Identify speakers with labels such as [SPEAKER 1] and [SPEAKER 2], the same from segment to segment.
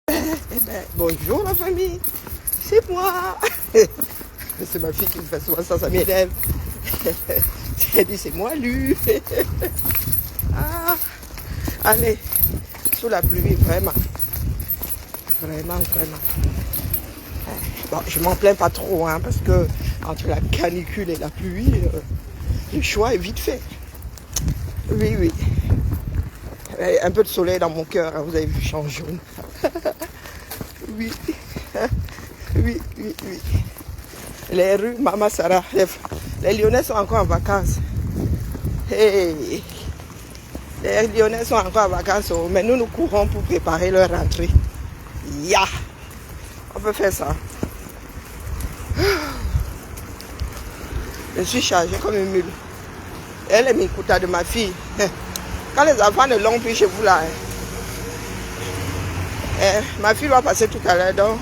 [SPEAKER 1] Eh ben, bonjour la famille, c'est moi. C'est ma fille qui me fait souvent ça, ça m'énerve. Elle dit c'est moi lui. Ah, allez, sous la pluie, vraiment. Vraiment. Bon, je m'en plains pas trop, hein, parce que entre la canicule et la pluie, le choix est vite fait. Oui. Un peu de soleil dans mon cœur, hein, vous avez vu, je suis en jaune. Oui. Les rues Mama Sarah, les Lyonnais sont encore en vacances. Hey. Les Lyonnais sont encore en vacances, mais nous courons pour préparer leur rentrée. Ya! On peut faire ça. Je suis chargée comme une mule. Elle est Mikuta de ma fille. Quand les enfants ne l'ont plus chez vous là, ma fille va passer tout à l'heure, donc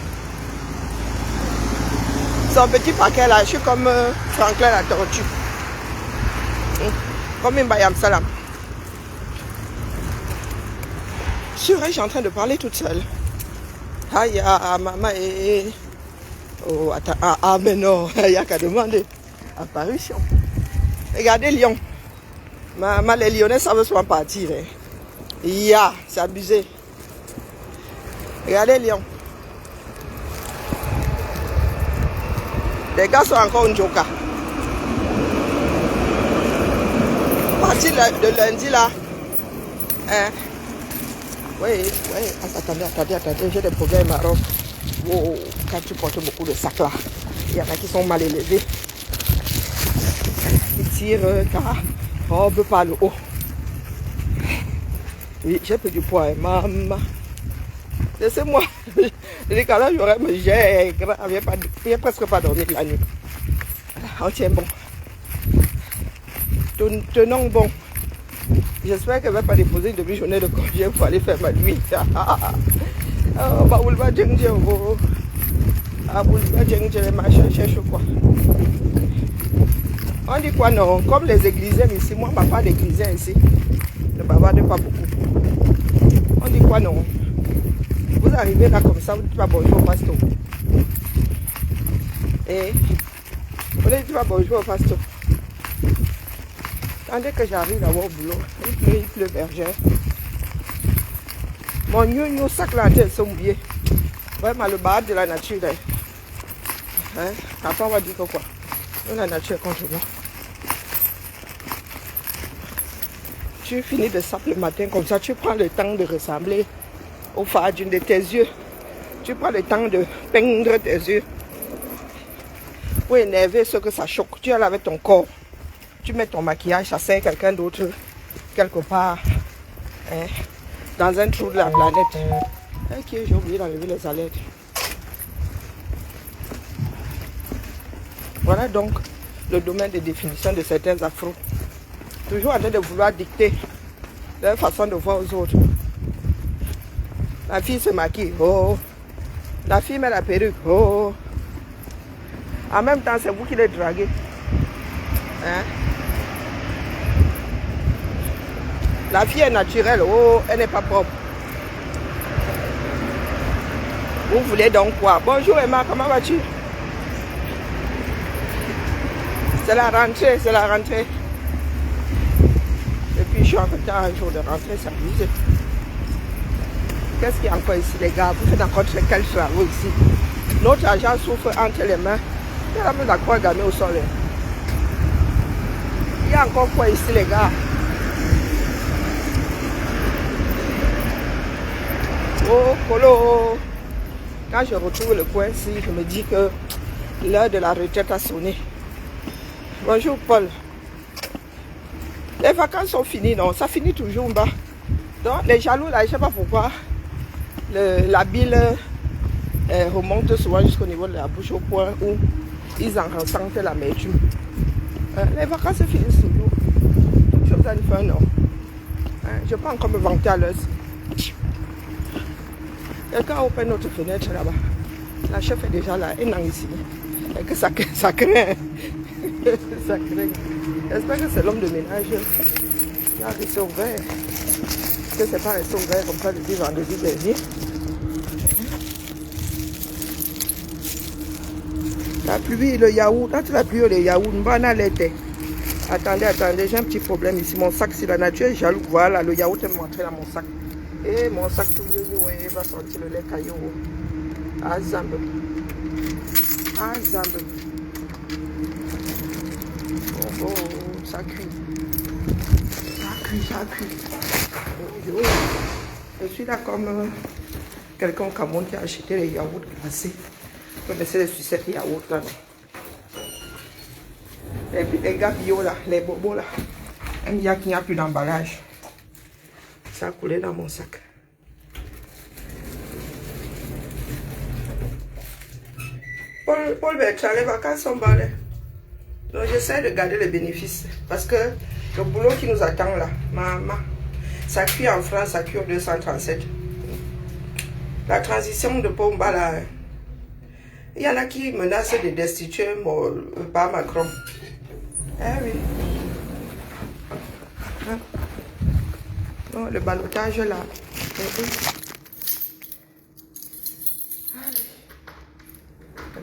[SPEAKER 1] son petit paquet là, je suis comme Franklin la tortue. Comme une Bayam Salam. Je suis en train de parler toute seule. Aïe, maman est... Oh, attends, mais non, il n'y a qu'à demander. Apparition. Regardez Lyon. Maman, les Lyonnais savent souvent partir. Ya, c'est abusé. Regardez Lyon. Les gars sont encore un joker. Parti de lundi là. Oui. Attendez, j'ai des problèmes marrons. Oh, quand tu portes beaucoup de sacs là, il y en a qui sont mal élevés. Ils tirent ta robe par le haut. Oui, j'ai pris du poids, maman. Laissez-moi. Les cas là, j'aurais me gère. Il n'y a presque pas dormi la nuit. On tient bon. Tenons bon. J'espère qu'elle ne va pas déposer une demi-journée de congé pour aller faire ma nuit. On dit quoi non? Comme les églisiens ici, moi, ma part d'églisiens ici, ne bavarde pas beaucoup. On dit quoi non? Vous arrivez là comme ça, vous ne dites pas bonjour au pasteur. Et vous ne dites pas bonjour au pasteur. Dès que j'arrive là-bas au boulot, il pleut bergère. Mon new sac là, elles sont oubliées. Vraiment le bar de la nature. Hein? Après on va dire que quoi? La nature est contre moi. Tu finis de sape le matin comme ça, tu prends le temps de ressembler au phare d'une de tes yeux. Tu prends le temps de peindre tes yeux. Pour énerver ceux que ça choque. Tu es là avec ton corps. Tu mets ton maquillage, ça sert quelqu'un d'autre quelque part, hein, dans un trou de la planète. Ok, j'ai oublié d'enlever les alertes. Voilà donc le domaine de définition de certains afros. Toujours en train de vouloir dicter leur façon de voir aux autres. La fille se maquille, oh. La fille met la perruque, oh. En même temps, c'est vous qui les draguez. Hein? La fille est naturelle, oh, elle n'est pas propre. Vous voulez donc quoi? Bonjour Emma, comment vas-tu? C'est la rentrée. Et puis je suis en retard un jour de rentrée, c'est abusé. Qu'est-ce qu'il y a encore ici les gars? Vous faites encore quels travaux ici? Notre argent souffre entre les mains. Il y a la main d'accord gammée au sol. Il y a encore quoi ici les gars? Oh, Colo! Quand je retrouve le coin-ci, je me dis que l'heure de la retraite a sonné. Bonjour Paul. Les vacances sont finies, non? Ça finit toujours en bas. Donc les jaloux là, je ne sais pas pourquoi, la bile remonte souvent jusqu'au niveau de la bouche au point où ils en ressentent l'amertume. Les vacances finissent toujours. Toute chose à le faire, non? Je ne peux pas encore me vanter à l'heure. Quelqu'un ouvre notre fenêtre là-bas. La chef est déjà là, elle est ici. Et que ça craint. Ça craint. J'espère que c'est l'homme de ménage qui a resté ouvert. Que c'est pas resté ouvert comme ça depuis vendredi dernier. La pluie, le yaourt. Quand la pluie, le yaourt, attendez, j'ai un petit problème ici. Mon sac, si la nature est jaloux, voilà, le yaourt est montré dans mon sac. Et mon sac tout nouveau, il va sortir le lait caillou. Ah, zambe. Ah, zambe. Oh, ça cuit. Ça cuit. Oh, je suis là comme quelqu'un au Cameroun qui a acheté les yaourts glacés. Vous connaissez les sucettes yaourts là, non? Et puis les gars bio là, les bobos là. Il y a qu'il n'y a plus d'emballage. Ça a coulé dans mon sac. Paul Bertrand, les vacances sont bonnes. Donc j'essaie de garder les bénéfices. Parce que le boulot qui nous attend là, maman, ça cuit en France, ça cuit au 237. La transition de Pomba là, il y en a qui menacent de destituer par Macron. Eh oui. Hein? Non, le ballottage là. Eh oui.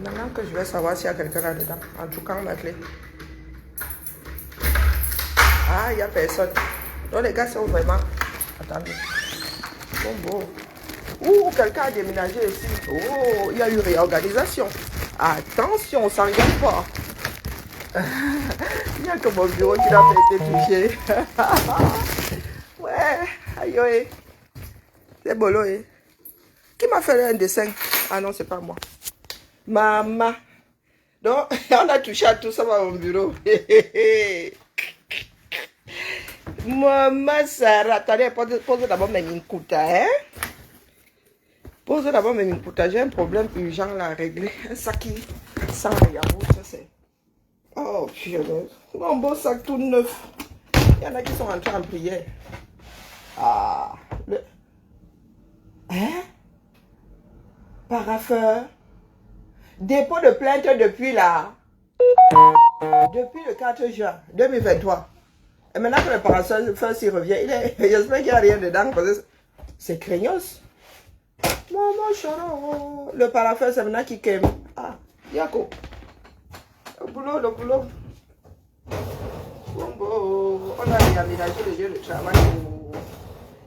[SPEAKER 1] Maintenant que je vais savoir s'il y a quelqu'un là-dedans. En tout cas, ma clé. Ah, il n'y a personne. Donc les gars sont vraiment... Attendez. Bon. Ouh, quelqu'un a déménagé ici. Oh, il y a eu réorganisation. Attention, on ne s'engage pas. Il n'y a que mon bureau qui n'a pas été touché. Ouais, aïe. C'est bolo, hein. Qui m'a fait un dessin? Ah non, c'est pas moi. Maman. Donc, on a touché à tout ça dans mon bureau. Maman Sarah, attendez, pose d'abord mes minkuta, hein? Pose d'abord mes minkuta. J'ai un problème urgent là à régler. Un sac qui sent le yaourt, ça c'est... Oh, purée. Mon beau sac tout neuf. Il y en a qui sont entrés en prière. Ah, le... Hein? Paraffeur. Dépôt de plainte depuis le 4 juin 2023. Et maintenant que le paraffeur s'y revient, j'espère qu'il n'y a rien dedans parce que c'est craignos. Maman choro. Le paraffeur, c'est maintenant qui quaime. Ah, Yako. Le boulot. Bon, on a aménagé le lieu de travail.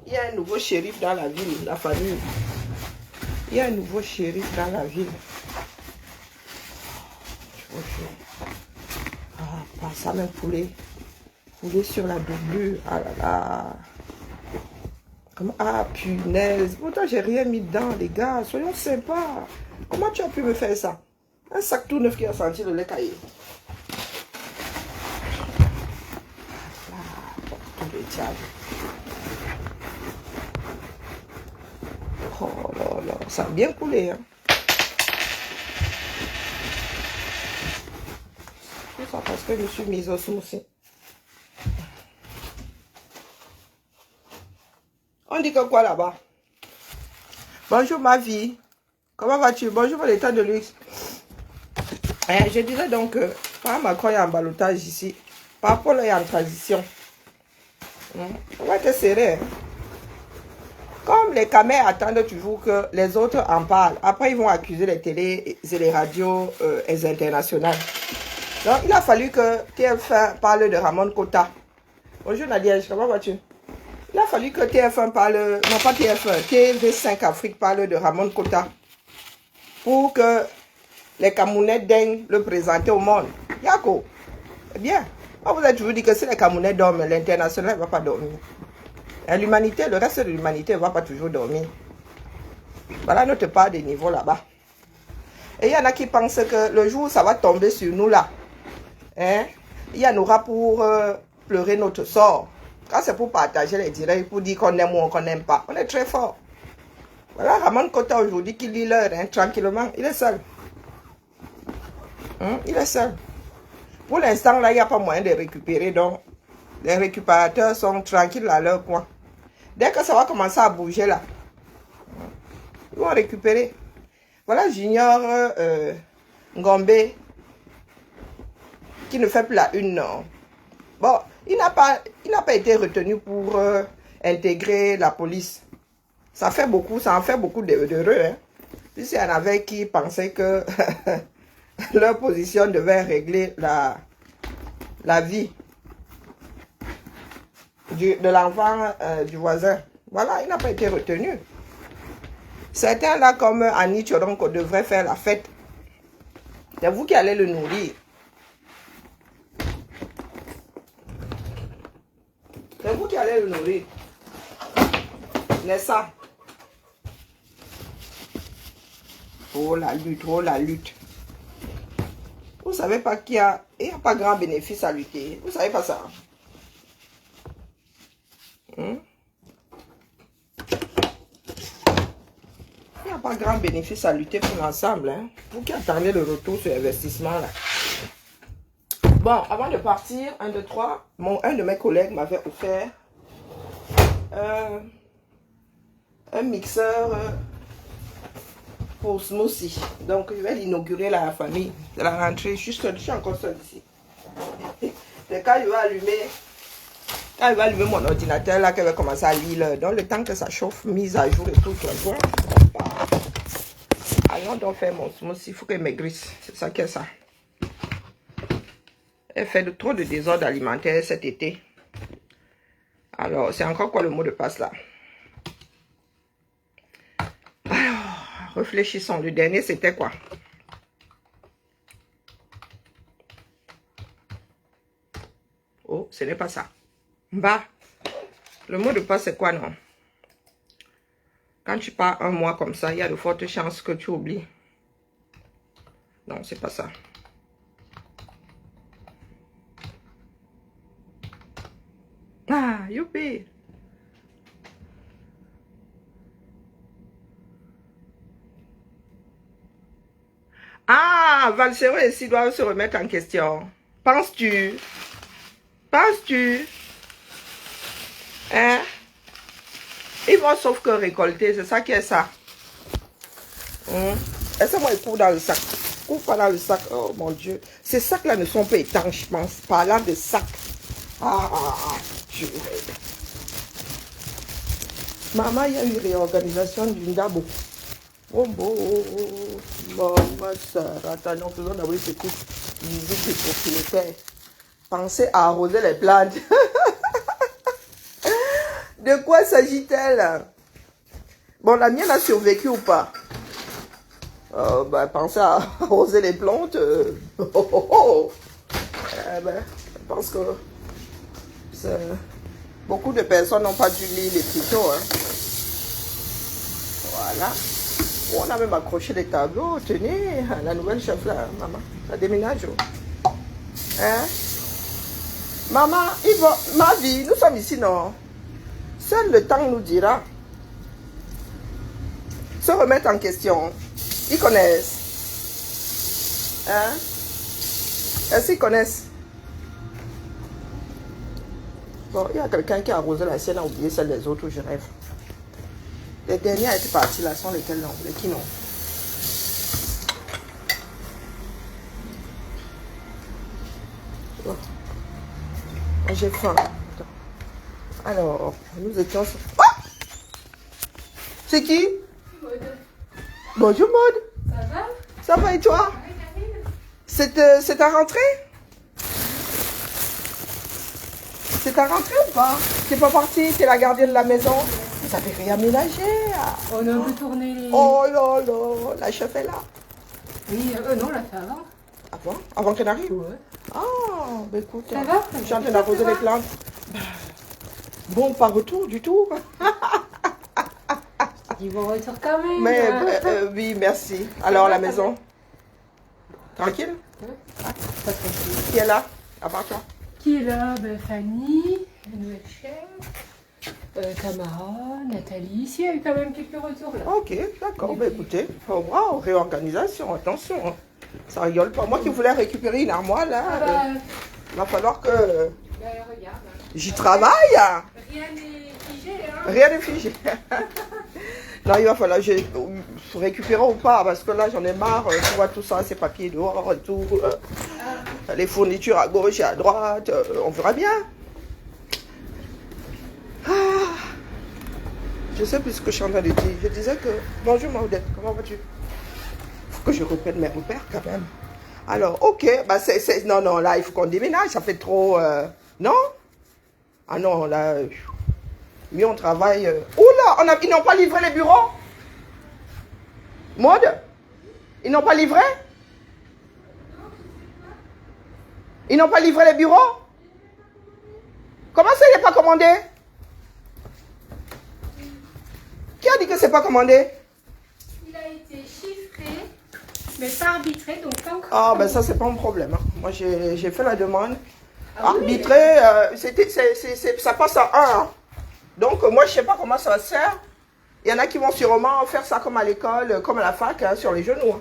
[SPEAKER 1] Il y a un nouveau shérif dans la ville, la famille. Il y a un nouveau shérif dans la ville. Ah, pas ça, même poulet. Poulet sur la doublure. Ah là là. Comment? Ah, punaise. Pourtant, j'ai rien mis dedans, les gars. Soyons sympas. Comment tu as pu me faire ça? Un sac tout neuf qui a senti le lait caillé. Oh là là, ça a bien coulé, hein. C'est ça parce que je suis mise au aussi. On dit que quoi là-bas? Bonjour ma vie. Comment vas-tu? Bonjour l'état de luxe. Je disais donc que par Macron est en ballottage ici. Par Paul est en transition. On va te serrer. Comme les caméras attendent toujours que les autres en parlent. Après, ils vont accuser les télés et les radios internationales. Donc, il a fallu que TF1 parle de Ramon Kota. Bonjour Nadia, comment vas-tu? Il a fallu que TF1 parle, non pas TF1, TV5 Afrique parle de Ramon Kota. Pour que les Camerounais daignent le présenter au monde. Yako, eh bien, on vous a toujours dit que si les Camerounais dorment, l'international ne va pas dormir. L'humanité, le reste de l'humanité ne va pas toujours dormir. Voilà notre part des niveaux là-bas. Et il y en a qui pensent que le jour où ça va tomber sur nous là, hein, il y en aura pour pleurer notre sort. Quand c'est pour partager les directs, pour dire qu'on aime ou qu'on n'aime pas, on est très fort. Voilà Ramon Kota aujourd'hui qui lit l'heure, hein, tranquillement, il est seul. Il est seul. Pour l'instant là, il n'y a pas moyen de récupérer, donc les récupérateurs sont tranquilles à leur coin. Dès que ça va commencer à bouger là, ils vont récupérer. Voilà Junior Ngombe qui ne fait plus la une. Non. Bon, il n'a pas été retenu pour intégrer la police. Ça fait beaucoup, ça en fait beaucoup d'heureux. Hein. Puis il y en avait qui pensaient que leur position devait régler la vie de l'enfant du voisin. Voilà, il n'a pas été retenu. Certains là, comme Annie Tchoronko, devraient faire la fête. C'est vous qui allez le nourrir. C'est vous qui allez le nourrir. N'est-ce pas? Oh la lutte, oh la lutte. Vous savez pas qu'il y a pas grand bénéfice à lutter. Vous savez pas ça. Il n'y a pas grand bénéfice à lutter pour l'ensemble. Hein? Vous qui attendez le retour sur l'investissement là. Bon, avant de partir, 1, 2, 3, un de mes collègues m'avait offert un mixeur pour smoothie. Donc, je vais l'inaugurer à la famille de la rentrée. Je suis encore seul ici. Et quand il va allumer mon ordinateur, là, qu'elle va commencer à lire. Donc, le temps que ça chauffe, mise à jour et tout, tu vois. Allons donc faire mon smoothie. Il faut qu'elle maigrisse. C'est ça qui est ça. Elle fait trop de désordre alimentaire cet été. Alors, c'est encore quoi le mot de passe là? Alors, réfléchissons. Le dernier, c'était quoi? Oh, ce n'est pas ça. Bah, le mot de passe, c'est quoi, non? Quand tu pars un mois comme ça, il y a de fortes chances que tu oublies. Non, c'est pas ça. Ah, youpi! Ah, Valsero et ici doivent se remettre en question. Penses-tu? Penses-tu? Hein? Ils vont sauf que récolter, c'est ça qui est ça. Laissez-moi les coups dans le sac. Coupe pas dans le sac. Oh mon Dieu. Ces sacs-là ne sont pas étanches, je pense. Parlant de sacs. Maman, il y a eu réorganisation du Ndabo. Oh, maman, ça. Attends, faisons d'abord une petite visite de propriétaire. Pensez à arroser les plantes. De quoi s'agit-elle? Bon, la mienne a survécu ou pas? Pensez à arroser les plantes. Je pense que beaucoup de personnes n'ont pas dû lire les tutos. Hein. Voilà. On a même accroché les tableaux. Tenez, la nouvelle chef là, maman. La déménage. Hein? Maman, ma vie, nous sommes ici, non? Seul le temps nous dira. Se remettre en question. Ils connaissent. Hein? Est-ce qu'ils connaissent? Bon, il y a quelqu'un qui a arrosé la sienne, a oublié celle des autres, je rêve. Les derniers étaient partis là, sont lesquels non? Les qui non? Oh. J'ai faim. Alors, nous étions... Oh! C'est qui?
[SPEAKER 2] Maud.
[SPEAKER 1] Bonjour Maud.
[SPEAKER 2] Ça va?
[SPEAKER 1] Ça va et toi? C'est ta rentrée? C'est ta rentrée ou pas? T'es pas partie? T'es la gardienne de la maison? Vous avez réaménagé?
[SPEAKER 2] On a un peu tourné les...
[SPEAKER 1] Oh là là, la chef est là.
[SPEAKER 2] Oui, non, on l'a fait avant.
[SPEAKER 1] Avant? Avant qu'elle arrive?
[SPEAKER 2] Ouais.
[SPEAKER 1] Ah, ben écoute,
[SPEAKER 2] Ça va?
[SPEAKER 1] je suis en train d'arroser les plantes. Bon, pas retour du tout.
[SPEAKER 2] Ils vont retour quand même.
[SPEAKER 1] Mais oui, merci. Alors, la maison? Tranquille?
[SPEAKER 2] Pas tranquille.
[SPEAKER 1] Qui est là? À part toi?
[SPEAKER 2] Qui est là? Fanny, la nouvelle chef, Tamara, Nathalie. Ici, il y a eu quand même quelques retours là.
[SPEAKER 1] Ok, d'accord. Ben écoutez, oh, wow, réorganisation, attention. Hein. Ça rigole pas. Moi qui voulais récupérer une armoire là, il va falloir que
[SPEAKER 2] Regarde.
[SPEAKER 1] j'y travaille.
[SPEAKER 2] Rien n'est figé, hein?
[SPEAKER 1] Rien n'est figé. Non, il va falloir que je récupérer ou pas, parce que là j'en ai marre. Tu vois tout ça, ces papiers dehors et tout. Les fournitures à gauche et à droite. On verra bien. Je sais plus ce que je suis en train de dire. Je disais que... Bonjour Maudette, comment vas-tu? Faut que je reprenne mes repères quand même. Alors, ok. Bah, non, non, là, il faut qu'on déménage. Ça fait trop... non? Ah non, là... mieux on travaille... Oula, ils n'ont pas livré les bureaux? Mode? Ils n'ont pas livré? Ils n'ont pas livré les bureaux? Comment ça, il n'est pas commandé? Qui a dit que c'est pas commandé?
[SPEAKER 2] Il a été chiffré, mais pas arbitré, donc pas encore.
[SPEAKER 1] Ah, ben ça, c'est pas un problème. Hein. Moi, j'ai fait la demande.
[SPEAKER 2] Ah oui,
[SPEAKER 1] Arbitré, ça passe à 1. Hein. Donc, moi, je sais pas comment ça se faire. Il y en a qui vont sûrement faire ça comme à l'école, comme à la fac, hein, sur les genoux. Hein.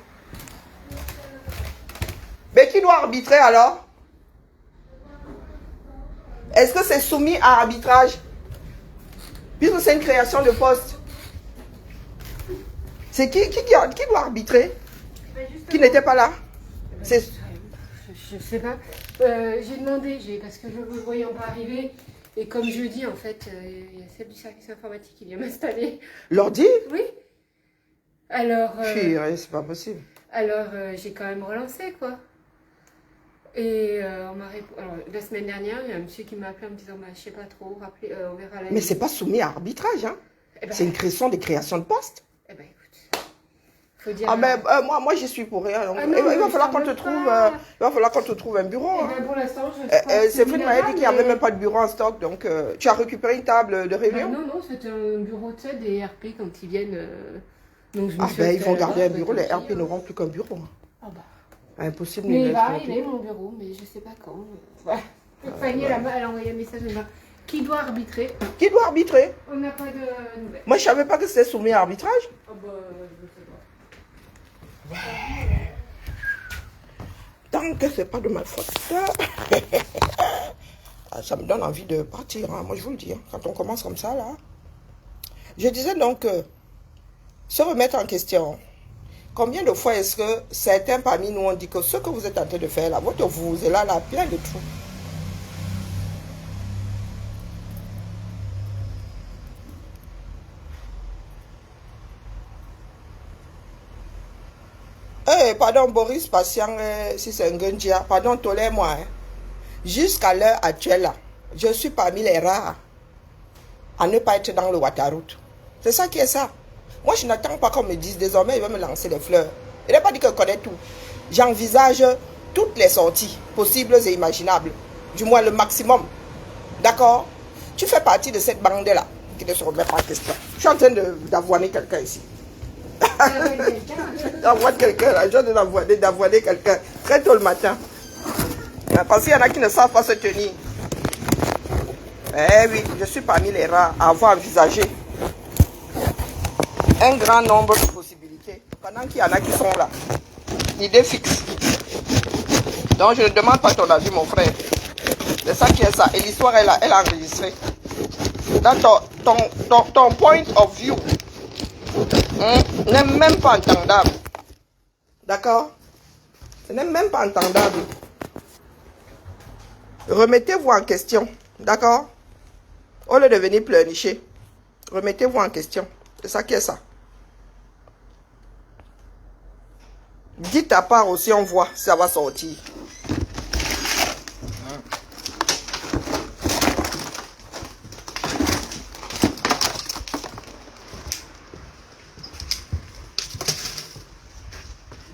[SPEAKER 1] Mais qui doit arbitrer alors? Est-ce que c'est soumis à arbitrage? Puisque c'est une création de poste. C'est qui doit arbitrer? Qui n'était pas là?
[SPEAKER 2] Je sais pas. J'ai demandé, parce que je ne voyais pas arriver. Et comme je dis, en fait, il y a celle du service informatique qui vient m'installer.
[SPEAKER 1] L'ordi?
[SPEAKER 2] Oui. Alors.
[SPEAKER 1] C'est pas possible.
[SPEAKER 2] Alors, j'ai quand même relancé, quoi. Et on m'a répondu. Alors, la semaine dernière, il y a un monsieur qui m'a appelé en me disant, bah, je sais pas trop, rappelez, on verra la
[SPEAKER 1] Mais c'est pas soumis à arbitrage, hein.
[SPEAKER 2] Eh ben,
[SPEAKER 1] c'est une création de poste.
[SPEAKER 2] Eh ben, écoute. Faut dire.
[SPEAKER 1] Ah, mais moi, j'y suis pour rien. Donc,
[SPEAKER 2] Ah non,
[SPEAKER 1] il va
[SPEAKER 2] mais
[SPEAKER 1] falloir
[SPEAKER 2] je
[SPEAKER 1] qu'on
[SPEAKER 2] t'en
[SPEAKER 1] te
[SPEAKER 2] veux
[SPEAKER 1] trouve.
[SPEAKER 2] pas.
[SPEAKER 1] Il va falloir qu'on te trouve un bureau.
[SPEAKER 2] Eh
[SPEAKER 1] Hein.
[SPEAKER 2] ben, pour l'instant, je
[SPEAKER 1] C'est Fred m'a dit qu'il n'y avait
[SPEAKER 2] mais-
[SPEAKER 1] même pas de bureau en stock. Donc, tu as récupéré une table de réunion?
[SPEAKER 2] Non, non, c'était un bureau, tu sais, des RP quand ils viennent. Donc je me
[SPEAKER 1] Ah,
[SPEAKER 2] suis
[SPEAKER 1] ben, ils vont
[SPEAKER 2] installée
[SPEAKER 1] garder
[SPEAKER 2] là,
[SPEAKER 1] un bureau. Les
[SPEAKER 2] comme
[SPEAKER 1] RP
[SPEAKER 2] ça.
[SPEAKER 1] n'auront plus qu'un bureau. Hein.
[SPEAKER 2] Ah bah.
[SPEAKER 1] Impossible.
[SPEAKER 2] Mais
[SPEAKER 1] de
[SPEAKER 2] il va
[SPEAKER 1] mettre
[SPEAKER 2] arriver mon bureau, mais je sais pas quand. Voilà. Fanny, elle a envoyé un message de moi. Qui doit arbitrer?
[SPEAKER 1] Qui doit arbitrer?
[SPEAKER 2] On n'a pas de nouvelles.
[SPEAKER 1] Moi, je savais pas que c'était soumis à arbitrage.
[SPEAKER 2] Ah bah, je sais pas.
[SPEAKER 1] Tant que c'est pas de ma faute. Ah, ça me donne envie de partir. Hein. Moi, je vous le dis. Hein. Quand on commence comme ça, là. Je disais donc, se remettre en question. Combien de fois est-ce que certains parmi nous ont dit que ce que vous êtes en train de faire là, votre vous est là, plein de trous. Pardon Boris, patient, si c'est un Gundia, pardon, tolère-moi. Hein. Jusqu'à l'heure actuelle, là, je suis parmi les rares à ne pas être dans le Waterroute. C'est ça qui est ça. Moi, je n'attends pas qu'on me dise désormais, il va me lancer des fleurs. Il n'a pas dit que je connais tout. J'envisage toutes les sorties possibles et imaginables. Du moins, le maximum. D'accord? Tu fais partie de cette bande-là qui ne se remet pas en question. Je suis en train d'avoiner quelqu'un ici. D'avoiner quelqu'un, là. Je viens d'avoiner quelqu'un très tôt le matin. Parce qu'il y en a qui ne savent pas se tenir. Eh oui, je suis parmi les rares à avoir envisagé un grand nombre de possibilités. Pendant qu'il y en a qui sont là. Idée fixe. Donc je ne demande pas ton avis, mon frère. C'est ça qui est ça. Et l'histoire est là, elle a enregistré. Dans ton point of view n'est même pas entendable. D'accord? Ce n'est même pas entendable. Remettez-vous en question. D'accord? Au lieu de venir pleurnicher, remettez-vous en question. C'est ça qui est ça. Dites à part aussi, on voit si ça va sortir.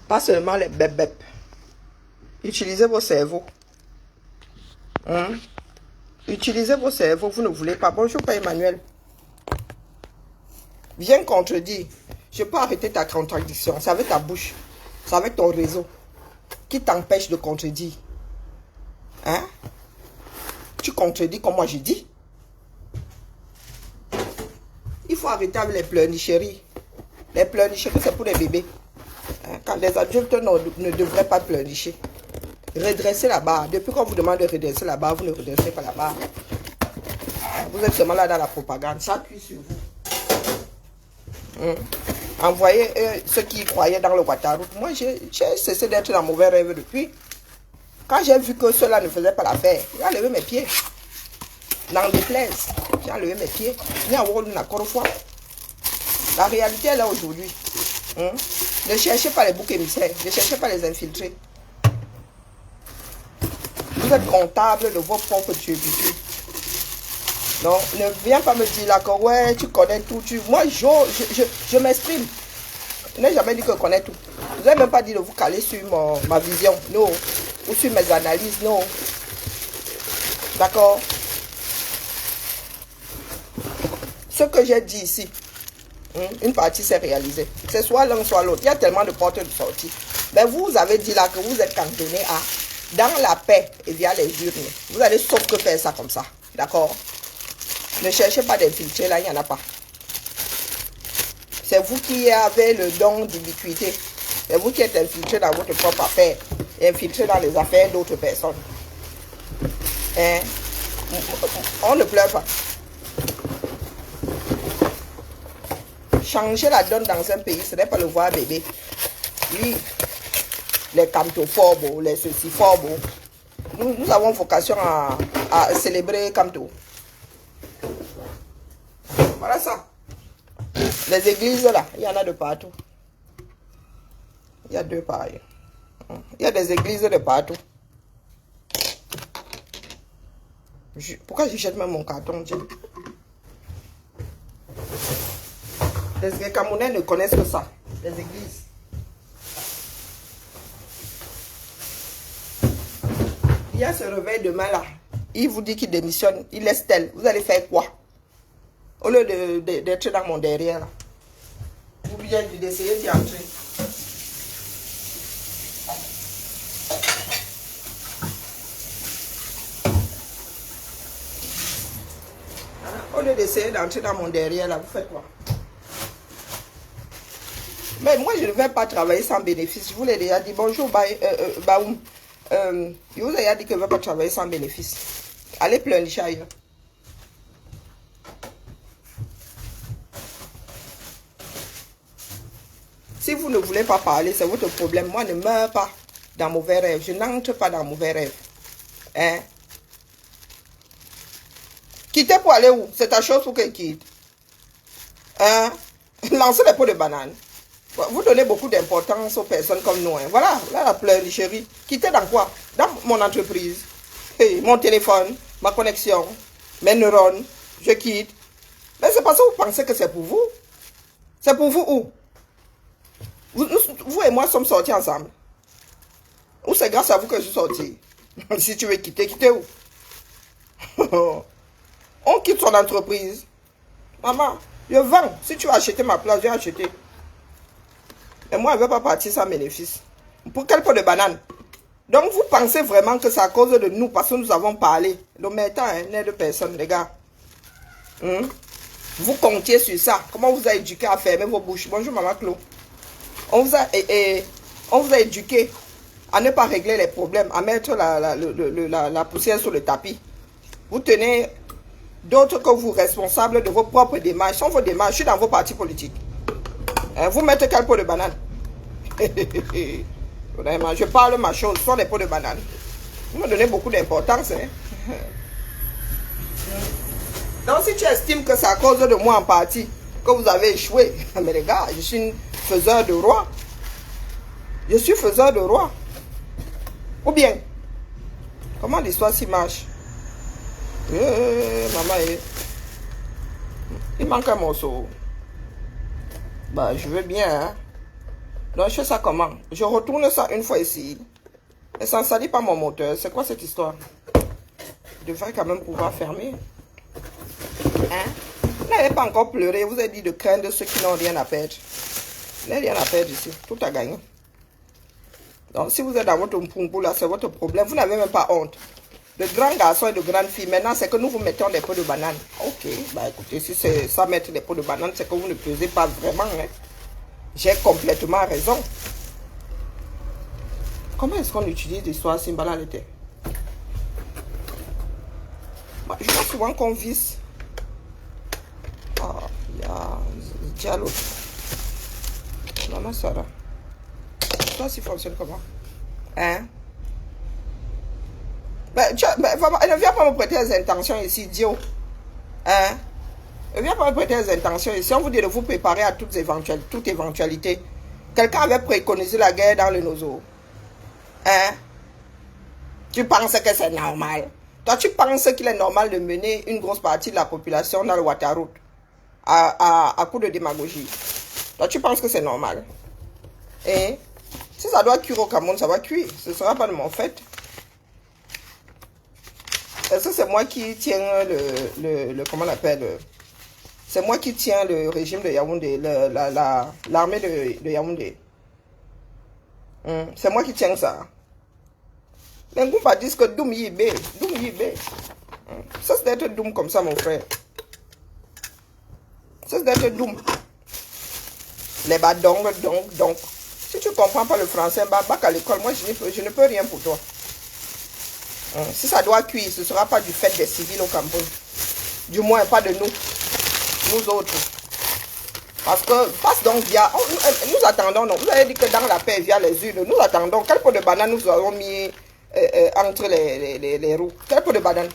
[SPEAKER 1] Pas seulement les bébés. Utilisez vos cerveaux. Hein? Utilisez vos cerveaux, vous ne voulez pas. Bonjour, Père Emmanuel. Viens contredire. Je peux arrêter ta contradiction. C'est avec ta bouche. C'est avec ton réseau qui t'empêche de contredire. Hein? Tu contredis comme moi je dis. Il faut arrêter avec les pleurnicheries. Les pleurnicheries, c'est pour les bébés. Hein? Quand les adultes ne devraient pas pleurnicher. Redressez la barre. Depuis qu'on vous demande de redresser la barre, vous ne redressez pas la barre. Vous êtes seulement là dans la propagande. Ça appuie sur vous. Envoyez ceux qui croyaient dans le Waterroute. Moi, j'ai cessé d'être dans mauvais rêve depuis. Quand j'ai vu que cela ne faisait pas l'affaire, j'ai enlevé mes pieds. Dans les plaises, j'ai enlevé mes pieds. La réalité est là aujourd'hui. Ne cherchez pas les boucs émissaires. Ne cherchez pas les infiltrés. Vous êtes comptable de vos propres turpitudes. Donc, ne viens pas me dire là que ouais, tu connais tout. Moi, je m'exprime. Je n'ai jamais dit que je connais tout. Je n'ai même pas dit de vous caler sur ma vision. Non. Ou sur mes analyses. Non. D'accord? Ce que j'ai dit ici, une partie s'est réalisée. C'est soit l'un, soit l'autre. Il y a tellement de portes de sortie. Mais vous avez dit là que vous êtes cantonné à dans la paix et via les urnes. Vous allez sauf que faire ça comme ça. D'accord? Ne cherchez pas d'infiltrer là, il n'y en a pas. C'est vous qui avez le don d'ubiquité. C'est vous qui êtes infiltré dans votre propre affaire. Et infiltré dans les affaires d'autres personnes. Hein? On ne pleure pas. Changer la donne dans un pays, ce n'est pas le voir bébé. Oui, les camtophobes, les ceci-phobes. Nous avons vocation à célébrer Camto. Voilà ça. Les églises là, il y en a de partout. Il y a deux pareils. Il y a des églises de partout. Pourquoi je jette même mon carton, Dieu? Les Camerounais ne connaissent que ça, les églises. Il y a ce réveil demain là. Il vous dit qu'il démissionne, il laisse tel. Vous allez faire quoi? Au lieu d'être dans mon derrière là. Ou bien d'essayer d'y entrer. Au lieu d'essayer d'entrer dans mon derrière là, vous faites quoi? Mais moi, je ne vais pas travailler sans bénéfice. Je vous l'ai déjà dit. Bonjour, Baoum. Je vous ai déjà dit que je ne vais pas travailler sans bénéfice. Allez pleurnicher ailleurs. Si vous ne voulez pas parler, c'est votre problème. Moi, ne meurs pas dans mauvais rêves. Je n'entre pas dans mauvais rêves. Hein? Quittez pour aller où? C'est ta chose pour qu'elle quitte. Hein? Lancez les pots de banane. Vous donnez beaucoup d'importance aux personnes comme nous. Hein. Voilà, là la pleurnicherie. Quittez dans quoi? Dans mon entreprise. Hey, mon téléphone, ma connexion, mes neurones. Je quitte. Mais c'est parce que vous pensez que c'est pour vous. C'est pour vous où? Vous et moi sommes sortis ensemble. Ou c'est grâce à vous que je suis sorti. Si tu veux quitter, quittez où? On quitte son entreprise. Maman, je vends. Si tu as acheté ma place, j'ai acheté. Et moi, je ne vais pas partir sans bénéfice. Pour quel pot de banane? Donc, vous pensez vraiment que c'est à cause de nous, parce que nous avons parlé. Donc, maintenant, n'est de personne, les gars. Vous comptiez sur ça. Comment on vous a éduqué à fermer vos bouches? Bonjour, maman Claude. On vous a éduqué à ne pas régler les problèmes, à mettre la poussière sur le tapis. Vous tenez d'autres que vous responsables de vos propres démarches. Sont vos démarches. Je suis dans vos partis politiques. Vous mettez quel pot de banane? Je parle ma chose, ce sont des pots de banane. Vous me donnez beaucoup d'importance. Hein? Donc si tu estimes que c'est à cause de moi en partie que vous avez échoué, mais les gars, je suis une faiseur de roi. Je suis faiseur de roi. Ou bien, comment l'histoire s'y marche? Maman, il manque un morceau. Bah, je veux bien, hein. Donc, je fais ça comment? Je retourne ça une fois ici. Et ça ne salit pas mon moteur. C'est quoi cette histoire? Je devrais quand même pouvoir fermer. Hein? Vous n'avez pas encore pleuré. Vous avez dit de craindre ceux qui n'ont rien à perdre. Vous n'avez rien à perdre ici. Tout a gagné. Donc, si vous êtes dans votre mpumpu là, c'est votre problème. Vous n'avez même pas honte. De grands garçons et de grandes filles, maintenant, c'est que nous vous mettons des pots de banane. Ok, bah écoutez, si c'est ça mettre des pots de banane, c'est que vous ne pesez pas vraiment. Hein. J'ai complètement raison. Comment est-ce qu'on utilise l'histoire Simbala l'été? Je vois souvent qu'on visse. Ah, il y a Diallo. Maman Sarah. Ça, ça fonctionne comment? Hein? Mais ne viens pas me prêter les intentions ici, idiot. Hein? Ne viens pas me prêter les intentions ici. On vous dit de vous préparer à toute éventualité. Quelqu'un avait préconisé la guerre dans le Nozo. Hein? Tu penses que c'est normal? Toi, tu penses qu'il est normal de mener une grosse partie de la population dans le Waterroute à coup de démagogie? Toi, tu penses que c'est normal? Et si ça doit cuire au Cameroun, ça va cuire. Ce ne sera pas de mon fait. Est-ce que c'est moi qui tiens comment on appelle? C'est moi qui tiens le régime de Yaoundé, l'armée de Yaoundé. C'est moi qui tiens ça. Les Ngoumba disent que Doum Yibé. Ça c'est d'être Doum comme ça, mon frère. Ça c'est d'être Doum. Les badong, donc. Si tu ne comprends pas le français, bac à l'école, moi je ne peux rien pour toi. Si ça doit cuire, ce ne sera pas du fait des civils au Cameroun. Du moins, pas de nous autres. Parce que, passe donc via... nous attendons, non. Vous avez dit que dans la paix, via les urnes, nous attendons. Quel pot de banane nous avons mis entre les roues? Quel pot de banane?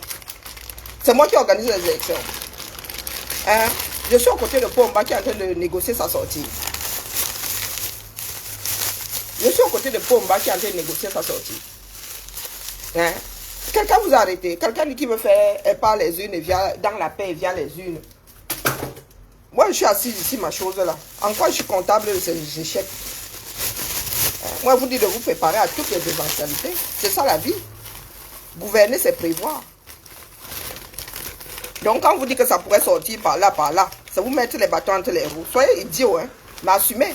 [SPEAKER 1] C'est moi qui organise les élections. Je suis aux côtés de Pomba qui est en train de négocier sa sortie. Je suis aux côtés de Pomba qui est en train de négocier sa sortie. Quelqu'un vous a arrêté. Quelqu'un qui me fait par les urnes, dans la paix, via les urnes. Moi, je suis assis ici, ma chose là. Encore, je suis comptable de ces échecs. Moi, je vous dis de vous préparer à toutes les éventualités. C'est ça la vie. Gouverner, c'est prévoir. Donc, quand vous dites que ça pourrait sortir par là, c'est vous mettre les bâtons entre les roues. Soyez idiots, hein. Mais assumez.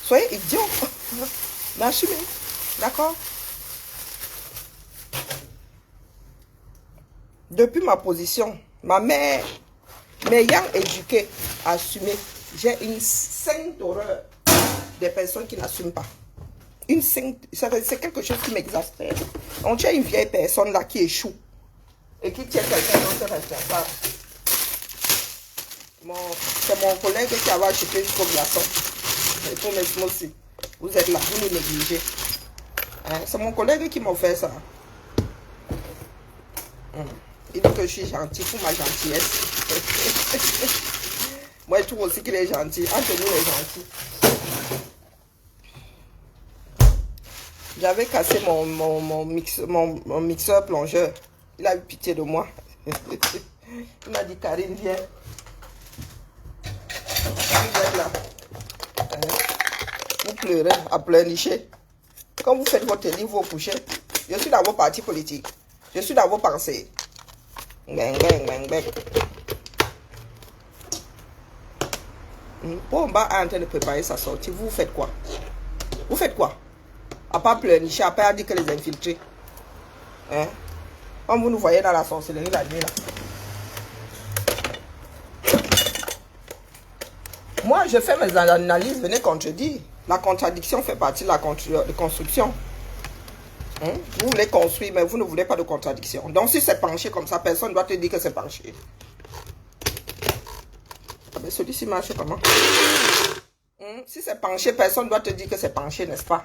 [SPEAKER 1] Soyez idiots. Mais assumez. D'accord? Depuis ma position, ma mère m'ayant éduqué à assumer, j'ai une sainte horreur des personnes qui n'assument pas. Une sainte, c'est quelque chose qui m'exaspère. On tient une vieille personne là qui échoue et qui tient quelqu'un d'autre responsable. C'est mon collègue qui avait acheté jusqu'au glaçon. Et pour mes aussi, vous êtes là, vous nous négligez. C'est mon collègue qui m'a fait ça. Il dit que je suis gentil pour ma gentillesse. Moi, je trouve aussi qu'il est gentil. Entre nous, il est gentil. J'avais cassé mon mixeur plongeur. Il a eu pitié de moi. Il m'a dit, Karine, viens. Vous êtes là. Vous pleurez à pleurnicher. Quand vous faites votre livre, vous couchez. Je suis dans vos partis politiques. Je suis dans vos pensées. Bang. Pomba est en train de préparer sa sortie. Vous faites quoi? Vous faites quoi? À part pleurnicher, à part dire que les infiltrés. Comme vous nous voyez dans la sorcellerie la nuit là. Moi, je fais mes analyses, venez contredire. La contradiction fait partie de la construction. Vous voulez construire, mais vous ne voulez pas de contradiction. Donc, si c'est penché comme ça, personne ne doit te dire que c'est penché. Ah ben, celui-ci marche comment? Si c'est penché, personne ne doit te dire que c'est penché, n'est-ce pas?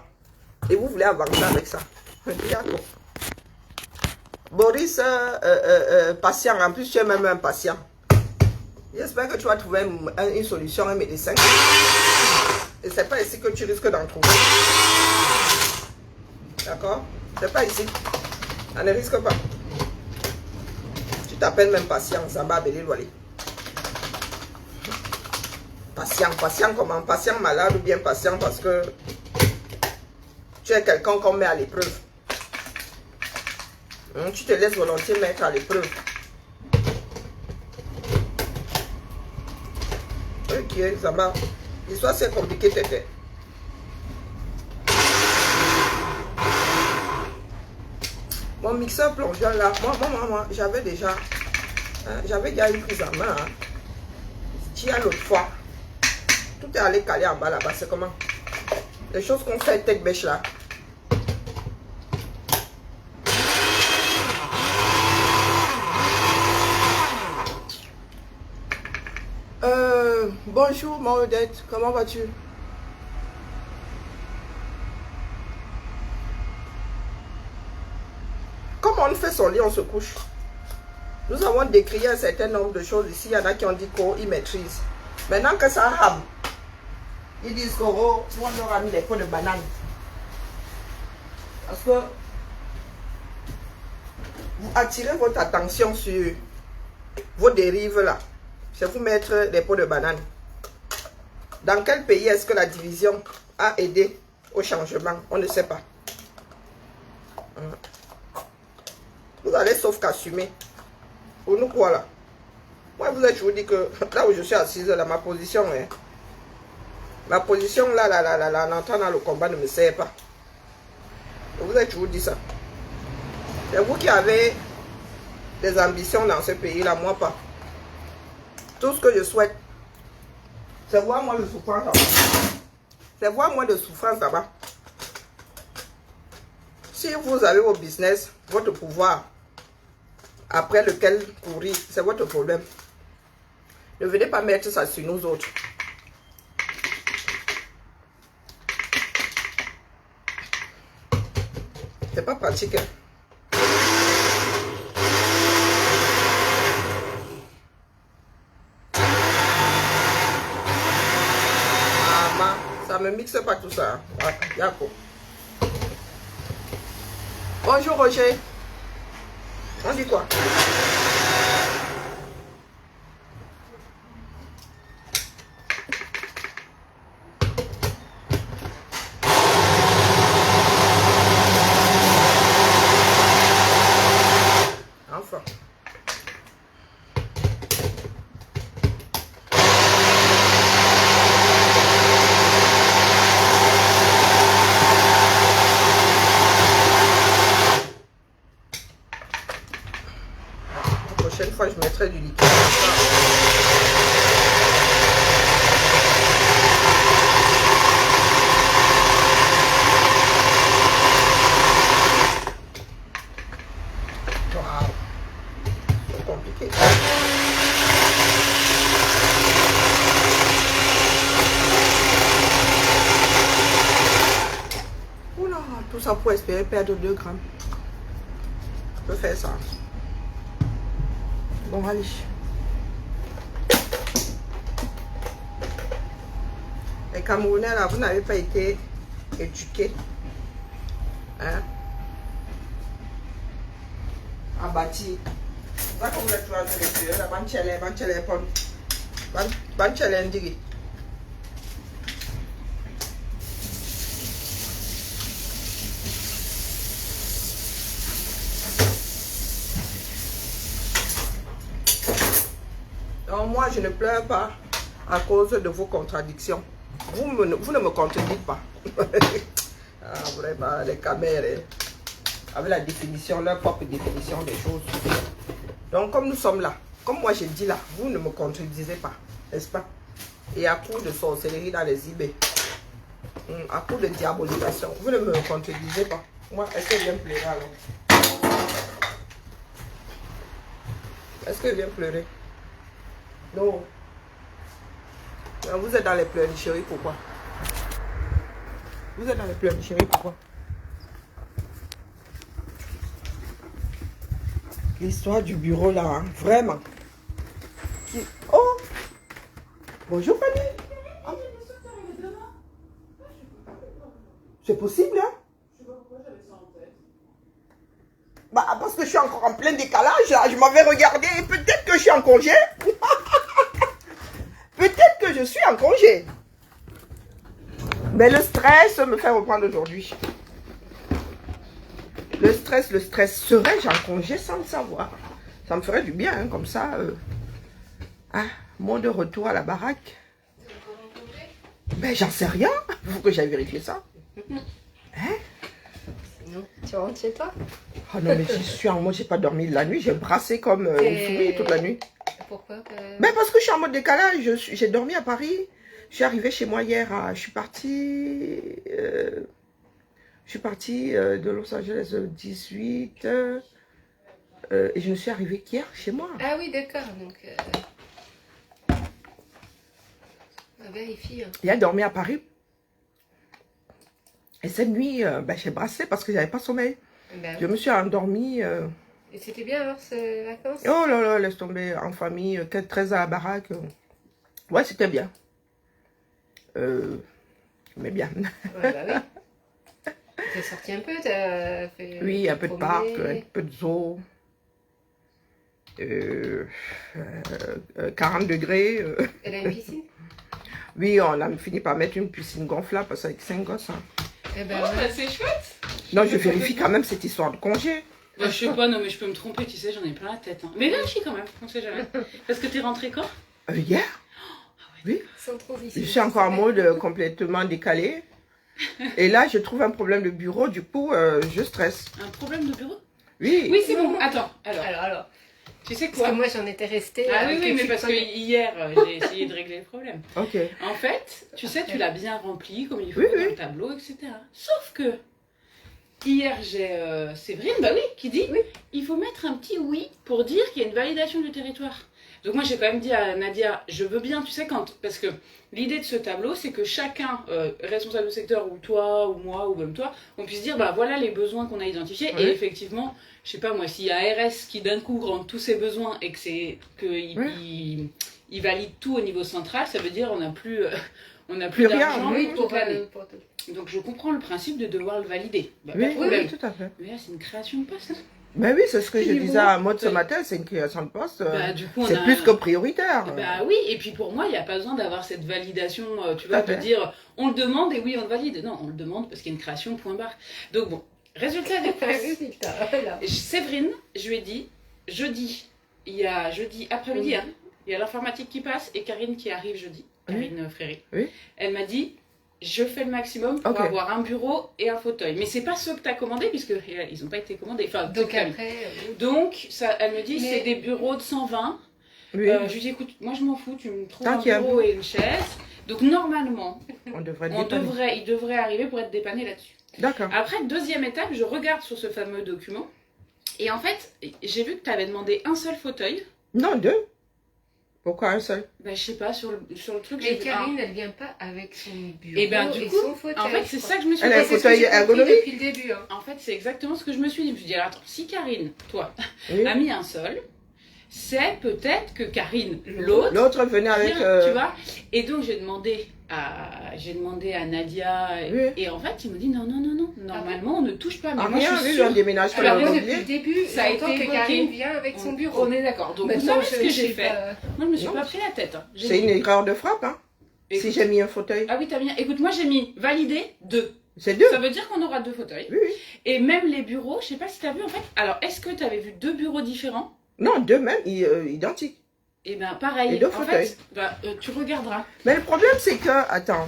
[SPEAKER 1] Et vous voulez avancer avec ça. Boris, patient, en plus tu es même un patient. J'espère que tu vas trouver une solution, un médecin. Et c'est pas ici que tu risques d'en trouver. D'accord? C'est pas ici. On ne risque pas. Tu t'appelles même patient, ça va Belé Loalé. Patient comment? Patient malade ou bien patient parce que tu es quelqu'un qu'on met à l'épreuve. Tu te laisses volontiers mettre à l'épreuve. Ok, ça va. L'histoire c'est compliqué, t'étais. Mon mixeur plongeur là, moi, j'avais déjà une prise en main. Tu as l'autre fois. Tout est allé caler en bas là-bas, c'est comment? Les choses qu'on fait tête bêche là. Bonjour Maudette, comment vas-tu? Comme on fait son lit, on se couche. Nous avons décrié un certain nombre de choses ici. Il y en a qui ont dit qu'ils maîtrisent. Maintenant que ça rame, ils disent qu'on leur a mis les pots de banane. Parce que vous attirez votre attention sur vos dérives là. C'est vous mettre des pots de banane. Dans quel pays est-ce que la division a aidé au changement? On ne sait pas. Vous allez sauf qu'assumer. Pour nous quoi là? Moi je vous dis que là où je suis assise là, ma position là, en entrant dans le combat ne me sert pas. Je vous dis ça. C'est vous qui avez des ambitions dans ce pays là, moi pas. Tout ce que je souhaite, c'est voir moins de souffrance là-bas. C'est voir moins de souffrance là-bas. Si vous avez vos business, votre pouvoir, après lequel courir, c'est votre problème. Ne venez pas mettre ça sur nous autres. C'est pas pratique. Hein? Ça me mixe pas tout ça. Voilà, d'accord. Bonjour Roger. On dit quoi? Enfin. La prochaine fois, je mettrai du liquide. Waouh. C'est compliqué. Oula, tout ça pour espérer perdre 2 grammes. Je peux faire ça. Bon, allez. Les Camerounais, là, vous n'avez pas été éduqués. Hein? Abattis. Ça, comme le toit de l'extérieur, la banchelle, banchelle, indiquée. Donc, moi, je ne pleure pas à cause de vos contradictions. Vous ne me contredites pas. Ah, vraiment, les caméras, avec la définition, leur propre définition des choses. Donc, comme nous sommes là, comme moi j'ai dit là, vous ne me contredisez pas, n'est-ce pas? Et à coup de sorcellerie dans les eBay, à coup de diabolisation, vous ne me contredisez pas. Moi, est-ce que je viens pleurer alors? Est-ce que je viens pleurer? Non. Vous êtes dans les pleurnicheries, pourquoi? Vous êtes dans les pleurnicheries, pourquoi? L'histoire du bureau là, hein, vraiment. Oh! Bonjour, Fanny. Ah. C'est possible, hein? Je sais pas pourquoi j'avais ça en tête. Bah, parce que je suis encore en plein décalage, là. Je m'avais regardé. Peut-être que je suis en congé. Peut-être que je suis en congé. Mais le stress me fait reprendre aujourd'hui. Le stress. Serais-je en congé sans le savoir? Ça me ferait du bien, hein, comme ça. Mon de retour à la baraque. Ben, j'en sais rien. Il faut que j'aille vérifier ça. Hein?
[SPEAKER 2] Non, tu rentres chez toi?
[SPEAKER 1] Oh non, mais moi, j'ai pas dormi de la nuit. J'ai brassé comme une souris toute la nuit.
[SPEAKER 2] Pourquoi
[SPEAKER 1] Ben, parce que je suis en mode décalage. J'ai dormi à Paris. Je suis arrivée chez moi hier. Je suis partie... de Los Angeles le 18 et je me suis arrivée qu'hier chez moi.
[SPEAKER 2] Ah oui, d'accord. Donc, vérifie. Hein.
[SPEAKER 1] Il a dormi à Paris. Et cette nuit, ben, j'ai brassé parce que j'avais pas sommeil.
[SPEAKER 2] Ben,
[SPEAKER 1] je me suis endormie.
[SPEAKER 2] Et c'était bien alors ces vacances?
[SPEAKER 1] Oh là là, laisse tomber en famille, 13 à la baraque. Ouais, c'était bien. Mais bien.
[SPEAKER 2] Ouais, bah oui. T'es sorti un peu, t'as fait...
[SPEAKER 1] Oui, un peu de parc, un peu de zoo. 40 degrés.
[SPEAKER 2] Elle a une piscine?
[SPEAKER 1] Oui, on a fini par mettre une piscine gonflable parce qu'avec 5 gosses. Hein.
[SPEAKER 2] Eh ben,
[SPEAKER 3] Oh,
[SPEAKER 2] ouais.
[SPEAKER 3] bah, c'est chouette.
[SPEAKER 1] Non, je vérifie quand même cette histoire de congé.
[SPEAKER 3] Bah, je sais pas, non mais je peux me tromper, tu sais, j'en ai plein la tête. Hein. Mais vérifie quand même, on sait jamais. Parce que t'es rentré quand?
[SPEAKER 1] Hier, oui.
[SPEAKER 2] Sans transition.
[SPEAKER 1] Je suis encore en mode complètement décalé. Et là, je trouve un problème de bureau, du coup, je stresse.
[SPEAKER 3] Un problème de bureau?
[SPEAKER 1] Oui.
[SPEAKER 3] Oui, c'est bon. Attends, alors. Tu sais
[SPEAKER 2] Parce
[SPEAKER 3] quoi?
[SPEAKER 2] que moi j'en étais restée.
[SPEAKER 3] Ah oui, oui, mais
[SPEAKER 2] tu
[SPEAKER 3] parce que
[SPEAKER 2] prenais.
[SPEAKER 3] hier, j'ai essayé de régler le problème.
[SPEAKER 1] Ok.
[SPEAKER 3] En fait, tu sais, tu l'as bien rempli comme il faut
[SPEAKER 1] Oui,
[SPEAKER 3] dans
[SPEAKER 1] oui.
[SPEAKER 3] le tableau, etc. Sauf que hier, j'ai Séverine, bah oui, qui dit
[SPEAKER 2] Oui.
[SPEAKER 3] il faut mettre un petit oui pour dire qu'il y a une validation du territoire. Donc moi, j'ai quand même dit à Nadia, je veux bien, tu sais, parce que l'idée de ce tableau, c'est que chacun, responsable de secteur, ou toi, ou moi, ou même toi, on puisse dire, bah voilà les besoins qu'on a identifiés.
[SPEAKER 1] Oui.
[SPEAKER 3] Et effectivement, je sais pas moi, s'il y a RS qui d'un coup rentre tous ses besoins et qu'il il valide tout au niveau central, ça veut dire on n'a plus,
[SPEAKER 1] Plus rien,
[SPEAKER 3] d'argent
[SPEAKER 2] Oui,
[SPEAKER 3] toute
[SPEAKER 2] pour
[SPEAKER 3] l'année.
[SPEAKER 2] pour tout.
[SPEAKER 3] Donc je comprends le principe de devoir le valider. Bah, pas
[SPEAKER 1] Oui,
[SPEAKER 3] de
[SPEAKER 1] oui,
[SPEAKER 3] problème.
[SPEAKER 1] oui, tout à fait.
[SPEAKER 3] Mais là, c'est une création de poste. Hein.
[SPEAKER 1] Ben oui, c'est ce que je
[SPEAKER 3] Oui,
[SPEAKER 1] disais
[SPEAKER 3] bon.
[SPEAKER 1] à Maud ce matin, c'est une création de poste.
[SPEAKER 3] Bah, du coup, on
[SPEAKER 1] C'est
[SPEAKER 3] a...
[SPEAKER 1] plus que prioritaire.
[SPEAKER 3] Bah oui, et puis pour moi, il n'y a pas besoin d'avoir cette validation, tu
[SPEAKER 1] Tout
[SPEAKER 3] vois,
[SPEAKER 1] à
[SPEAKER 3] de
[SPEAKER 1] fait.
[SPEAKER 3] dire on le demande et oui, on le valide. Non, on le demande parce qu'il y a une création, point barre. Donc bon, résultat des courses.
[SPEAKER 2] Résultat, là.
[SPEAKER 3] Séverine, je lui ai dit, jeudi après-midi,
[SPEAKER 2] Oui.
[SPEAKER 3] hein, il y a l'informatique qui passe et Karine qui arrive jeudi, Karine Fréry.
[SPEAKER 1] Oui.
[SPEAKER 3] Elle m'a dit, je fais le maximum pour
[SPEAKER 1] Ok.
[SPEAKER 3] avoir un bureau et un fauteuil. Mais c'est pas ceux que tu as commandés, puisque ils n'ont pas été commandés. Enfin,
[SPEAKER 2] Donc
[SPEAKER 3] c'est
[SPEAKER 2] après,
[SPEAKER 3] donc ça, elle me dit,
[SPEAKER 2] Mais-
[SPEAKER 3] c'est des bureaux de 120.
[SPEAKER 1] Oui,
[SPEAKER 3] Je lui dis, écoute, moi je m'en fous, tu me trouves
[SPEAKER 1] Tant
[SPEAKER 3] un
[SPEAKER 1] qu'il y a un
[SPEAKER 3] bureau et une chaise. Donc normalement,
[SPEAKER 1] on devrait le dépanner.
[SPEAKER 3] il devrait arriver pour être dépanné là-dessus.
[SPEAKER 1] D'accord.
[SPEAKER 3] Après, deuxième étape, je regarde sur ce fameux document. Et en fait, j'ai vu que tu avais demandé un seul fauteuil.
[SPEAKER 1] Non, 2. Pourquoi un seul?
[SPEAKER 3] Ben, je sais pas, sur le truc,
[SPEAKER 2] mais
[SPEAKER 3] j'ai vu
[SPEAKER 2] Karine, elle vient pas avec son bureau
[SPEAKER 3] Et ben, du coup,
[SPEAKER 2] son fauteuil.
[SPEAKER 3] En fait, c'est ça que je me suis
[SPEAKER 1] Elle a un
[SPEAKER 3] dit.
[SPEAKER 2] C'est ce que
[SPEAKER 1] fauteuil
[SPEAKER 2] j'ai compris
[SPEAKER 1] ergonomique
[SPEAKER 2] depuis le début. Hein.
[SPEAKER 3] En fait, c'est exactement ce que je me suis dit. Je me suis dit, alors, attends, si Karine, toi,
[SPEAKER 1] Oui.
[SPEAKER 3] a mis un seul, c'est peut-être que Karine, l'autre,
[SPEAKER 1] L'autre venait avec...
[SPEAKER 3] vient, tu vois. Et donc, j'ai demandé à Nadia, et,
[SPEAKER 1] Oui.
[SPEAKER 3] et en fait, il me dit, non, normalement, on ne touche pas. Mais
[SPEAKER 1] Ah,
[SPEAKER 3] moi,
[SPEAKER 1] rien,
[SPEAKER 3] je suis
[SPEAKER 1] oui,
[SPEAKER 3] sûre.
[SPEAKER 1] on déménage pas
[SPEAKER 3] Alors,
[SPEAKER 2] Alors
[SPEAKER 1] dans
[SPEAKER 2] moi,
[SPEAKER 1] le
[SPEAKER 2] depuis le début,
[SPEAKER 3] Ça a
[SPEAKER 2] j'entends
[SPEAKER 3] été
[SPEAKER 2] que
[SPEAKER 3] évoqué.
[SPEAKER 2] Karine vient avec son bureau.
[SPEAKER 3] On est d'accord. Donc, vous
[SPEAKER 2] Maintenant,
[SPEAKER 3] savez ce que j'ai fait.
[SPEAKER 2] pas-
[SPEAKER 3] Moi, je me suis
[SPEAKER 1] Non.
[SPEAKER 3] pas pris la tête. Hein. J'ai
[SPEAKER 1] C'est
[SPEAKER 3] dit,
[SPEAKER 1] une erreur de frappe, hein. Si
[SPEAKER 3] écoute-
[SPEAKER 1] j'ai mis un fauteuil.
[SPEAKER 3] Ah oui, t'as bien. Écoute, moi, j'ai mis validé 2.
[SPEAKER 1] C'est 2.
[SPEAKER 3] Ça veut dire qu'on aura 2 fauteuils.
[SPEAKER 1] Oui, oui.
[SPEAKER 3] Et même les bureaux, je sais pas si t'as vu en fait. Alors, est-ce que t'avais vu 2 bureaux différents?
[SPEAKER 1] Non, 2 même, identiques.
[SPEAKER 3] Et ben pareil.
[SPEAKER 1] Et 2
[SPEAKER 3] en
[SPEAKER 1] fauteuils.
[SPEAKER 3] fait, tu regarderas.
[SPEAKER 1] Mais le problème, c'est que... Attends.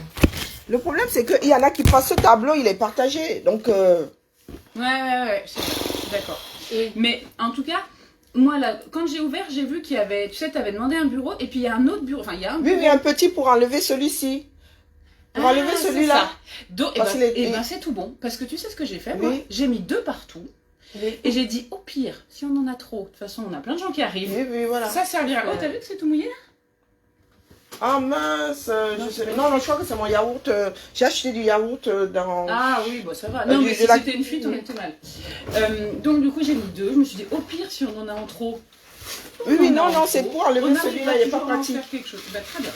[SPEAKER 1] Le problème, c'est qu'il y en a qui passent ce tableau, il est partagé. Donc,
[SPEAKER 3] Ouais, d'accord. Mais en tout cas, moi là, quand j'ai ouvert, j'ai vu qu'il y avait, tu sais, t'avais demandé un bureau et puis il y a un autre bureau. Enfin, il y a un
[SPEAKER 1] oui,
[SPEAKER 3] bureau.
[SPEAKER 1] mais un petit pour enlever celui-ci. Pour enlever
[SPEAKER 3] c'est
[SPEAKER 1] celui-là.
[SPEAKER 3] ça. Donc,
[SPEAKER 1] Parce qu'il est-
[SPEAKER 3] c'est tout bon. Parce que tu sais ce que j'ai fait,
[SPEAKER 1] Oui.
[SPEAKER 3] moi? J'ai mis 2 partout.
[SPEAKER 1] Oui,
[SPEAKER 3] Et j'ai dit, au pire, si on en a trop, de toute façon, on a plein de gens qui arrivent.
[SPEAKER 1] oui, voilà.
[SPEAKER 3] Ça servira. Oh, t'as vu que c'est tout mouillé là?
[SPEAKER 1] Ah mince,
[SPEAKER 3] Non,
[SPEAKER 1] je sais... non, je crois que c'est mon yaourt. J'ai acheté du yaourt dans...
[SPEAKER 3] Ah oui, bon, ça va.
[SPEAKER 1] Euh,
[SPEAKER 3] Non,
[SPEAKER 1] du-
[SPEAKER 3] mais
[SPEAKER 1] de
[SPEAKER 3] si
[SPEAKER 1] la-
[SPEAKER 3] c'était une fuite, on était mal. Donc, du coup, j'ai mis 2. Je me suis dit, au pire, si on en a en trop.
[SPEAKER 1] Oui,
[SPEAKER 3] on en a
[SPEAKER 1] non,
[SPEAKER 3] en
[SPEAKER 1] non, c'est
[SPEAKER 3] trop,
[SPEAKER 1] pour enlever
[SPEAKER 3] on
[SPEAKER 1] celui-là,
[SPEAKER 3] arrivera
[SPEAKER 1] il n'est pas
[SPEAKER 3] toujours à en
[SPEAKER 1] pratique.
[SPEAKER 3] faire quelque chose. Bah, très bien.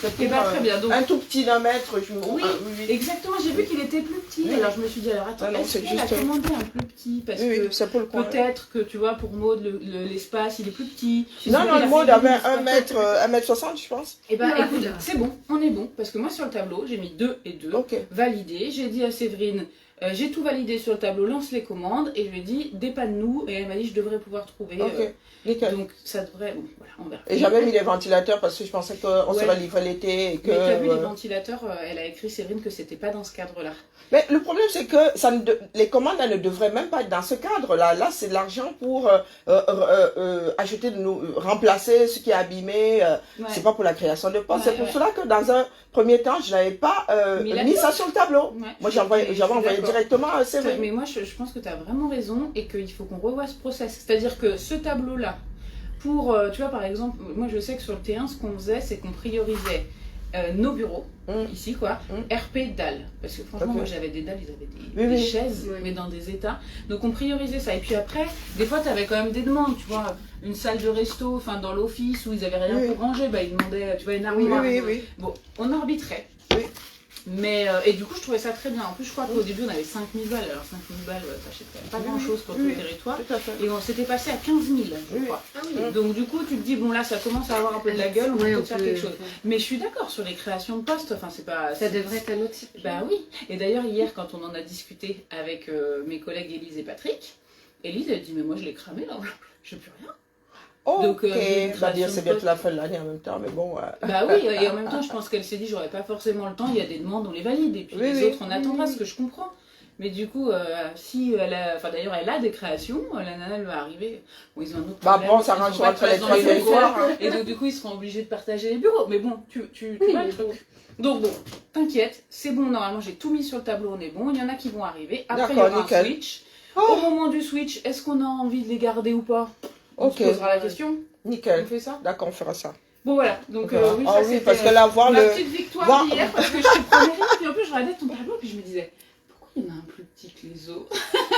[SPEAKER 1] C'est
[SPEAKER 3] Eh
[SPEAKER 1] pour,
[SPEAKER 3] ben, très bien. Donc,
[SPEAKER 1] un tout petit d'un mètre.
[SPEAKER 3] oui, exactement. J'ai vu qu'il était plus petit.
[SPEAKER 1] Oui.
[SPEAKER 3] Alors, je me suis dit, alors attends,
[SPEAKER 1] Ah non,
[SPEAKER 3] est-ce
[SPEAKER 1] c'est
[SPEAKER 3] qu'elle a
[SPEAKER 1] juste-
[SPEAKER 3] commandé un plus petit? Parce
[SPEAKER 1] Oui,
[SPEAKER 3] que
[SPEAKER 1] c'est pour le coin.
[SPEAKER 3] peut-être que, tu vois, pour Maud, l'espace, il est plus petit.
[SPEAKER 1] Non,
[SPEAKER 3] Il
[SPEAKER 1] non,
[SPEAKER 3] a
[SPEAKER 1] le
[SPEAKER 3] fait
[SPEAKER 1] mode
[SPEAKER 3] une
[SPEAKER 1] avait
[SPEAKER 3] liste,
[SPEAKER 1] 1m60, je pense.
[SPEAKER 3] Eh ben,
[SPEAKER 2] Ah,
[SPEAKER 3] écoute,
[SPEAKER 2] là.
[SPEAKER 3] c'est bon, on est bon. Parce que moi, sur le tableau, j'ai mis 2 et 2.
[SPEAKER 1] Ok.
[SPEAKER 3] Validé. J'ai dit à Séverine, j'ai tout validé sur le tableau, lance les commandes. Et je lui ai dit, dépanne-nous. Et elle m'a dit, je devrais pouvoir trouver.
[SPEAKER 1] Ok, nickel.
[SPEAKER 3] Donc, ça devrait. Bon, voilà, on verra.
[SPEAKER 1] Et j'avais mis les ventilateurs parce que je pensais qu'on
[SPEAKER 3] Ouais.
[SPEAKER 1] serait livré l'été et que...
[SPEAKER 3] Mais t'as vu les ventilateurs, elle a écrit Séverine que c'était pas dans ce cadre-là.
[SPEAKER 1] Mais le problème, c'est que les commandes, elles ne devraient même pas être dans ce cadre-là. Là, c'est de l'argent pour acheter remplacer ce qui est abîmé.
[SPEAKER 3] Ouais.
[SPEAKER 1] C'est pas pour la création de postes.
[SPEAKER 3] Ouais,
[SPEAKER 1] C'est pour
[SPEAKER 3] ouais.
[SPEAKER 1] cela que dans un premier temps, je n'avais pas mis ça sur le tableau.
[SPEAKER 3] Ouais.
[SPEAKER 1] Moi, j'avais
[SPEAKER 3] Je suis
[SPEAKER 1] envoyé
[SPEAKER 3] d'accord.
[SPEAKER 1] directement à Séverine.
[SPEAKER 3] Mais moi, je pense que tu as vraiment raison et qu'il faut qu'on revoie ce process. C'est-à-dire que ce tableau-là, pour, tu vois, par exemple, moi je sais que sur le terrain, ce qu'on faisait, c'est qu'on priorisait nos bureaux, ici quoi, RP, dalles. Parce que franchement,
[SPEAKER 1] Ok.
[SPEAKER 3] moi j'avais des dalles, ils avaient
[SPEAKER 1] Oui,
[SPEAKER 3] des
[SPEAKER 1] oui.
[SPEAKER 3] chaises,
[SPEAKER 2] Oui.
[SPEAKER 3] mais dans des états. Donc on priorisait ça. Et puis après, des fois, tu avais quand même des demandes, tu vois, une salle de resto, enfin dans l'office où ils avaient rien
[SPEAKER 1] Oui.
[SPEAKER 3] pour ranger, bah ils demandaient, tu vois, une
[SPEAKER 1] Oui,
[SPEAKER 3] armoire.
[SPEAKER 1] oui, oui.
[SPEAKER 3] Bon, on arbitrait.
[SPEAKER 1] Oui.
[SPEAKER 3] Mais, et du coup, je trouvais ça très bien. En plus, je crois qu'au début, on avait 5000 balles. Alors, 5000 balles, t'achètes quand même pas grand-chose pour tout le territoire.
[SPEAKER 1] Tout à fait.
[SPEAKER 3] Et on s'était passé à 15 000, je crois.
[SPEAKER 2] Ah oui.
[SPEAKER 3] Donc, du coup, tu te dis, bon, là, ça commence à avoir un peu de la gueule, on
[SPEAKER 2] Ouais,
[SPEAKER 3] peut
[SPEAKER 2] on
[SPEAKER 3] peut-être faire
[SPEAKER 2] peut-
[SPEAKER 3] quelque chose. Mais je suis d'accord sur les créations de postes. Enfin, c'est pas.
[SPEAKER 2] Ça devrait être un autre cycle.
[SPEAKER 3] Bah oui. Et d'ailleurs, hier, quand on en a discuté avec mes collègues Élise et Patrick, Élise, elle dit, mais moi, je l'ai cramé, là. Je n'ai plus rien.
[SPEAKER 1] Ok,
[SPEAKER 3] Donc, j'ai une
[SPEAKER 1] bah dire
[SPEAKER 3] création
[SPEAKER 1] c'est
[SPEAKER 3] de
[SPEAKER 1] bientôt
[SPEAKER 3] poste.
[SPEAKER 1] la fin de l'année en même temps, mais bon.
[SPEAKER 3] Bah oui, et en même temps, je pense qu'elle s'est dit, j'aurais pas forcément le temps, il y a des demandes, on les valide, et puis
[SPEAKER 1] Oui,
[SPEAKER 3] les
[SPEAKER 1] oui.
[SPEAKER 3] autres, on attendra, ce que je comprends. Mais du coup, si elle a, enfin d'ailleurs, elle a des créations, la nana, elle va arriver. Bon, ils ont un autre
[SPEAKER 1] Bah
[SPEAKER 3] problème.
[SPEAKER 1] bon, ça
[SPEAKER 3] ils
[SPEAKER 1] range
[SPEAKER 3] sont pas
[SPEAKER 1] entre les
[SPEAKER 3] très dans
[SPEAKER 1] trois
[SPEAKER 3] le
[SPEAKER 1] territoires.
[SPEAKER 3] territoire, et donc du coup, ils seront obligés de partager les bureaux. Mais bon, tu vois le truc. Donc bon, t'inquiète, c'est bon, normalement, j'ai tout mis sur le tableau, on est bon. Il y en a qui vont arriver. Après, il y
[SPEAKER 1] D'accord,
[SPEAKER 3] aura
[SPEAKER 1] nickel.
[SPEAKER 3] un switch.
[SPEAKER 1] Oh.
[SPEAKER 3] Au moment du switch, est-ce qu'on a envie de les garder ou pas? On
[SPEAKER 1] Ok,
[SPEAKER 3] se posera la question. On
[SPEAKER 1] nickel.
[SPEAKER 3] fait ça?
[SPEAKER 1] D'accord, on fera ça.
[SPEAKER 3] Bon voilà, donc
[SPEAKER 1] Ok.
[SPEAKER 3] oui,
[SPEAKER 1] Ah
[SPEAKER 3] ça
[SPEAKER 1] oui,
[SPEAKER 3] c'était
[SPEAKER 1] parce que là, voir
[SPEAKER 3] ma
[SPEAKER 1] le.
[SPEAKER 3] petite victoire
[SPEAKER 1] voir-
[SPEAKER 3] d'hier, parce que je te promets rien, puis en plus je regardais ton tableau, puis je me disais, pourquoi il y en a un plus petit que les autres?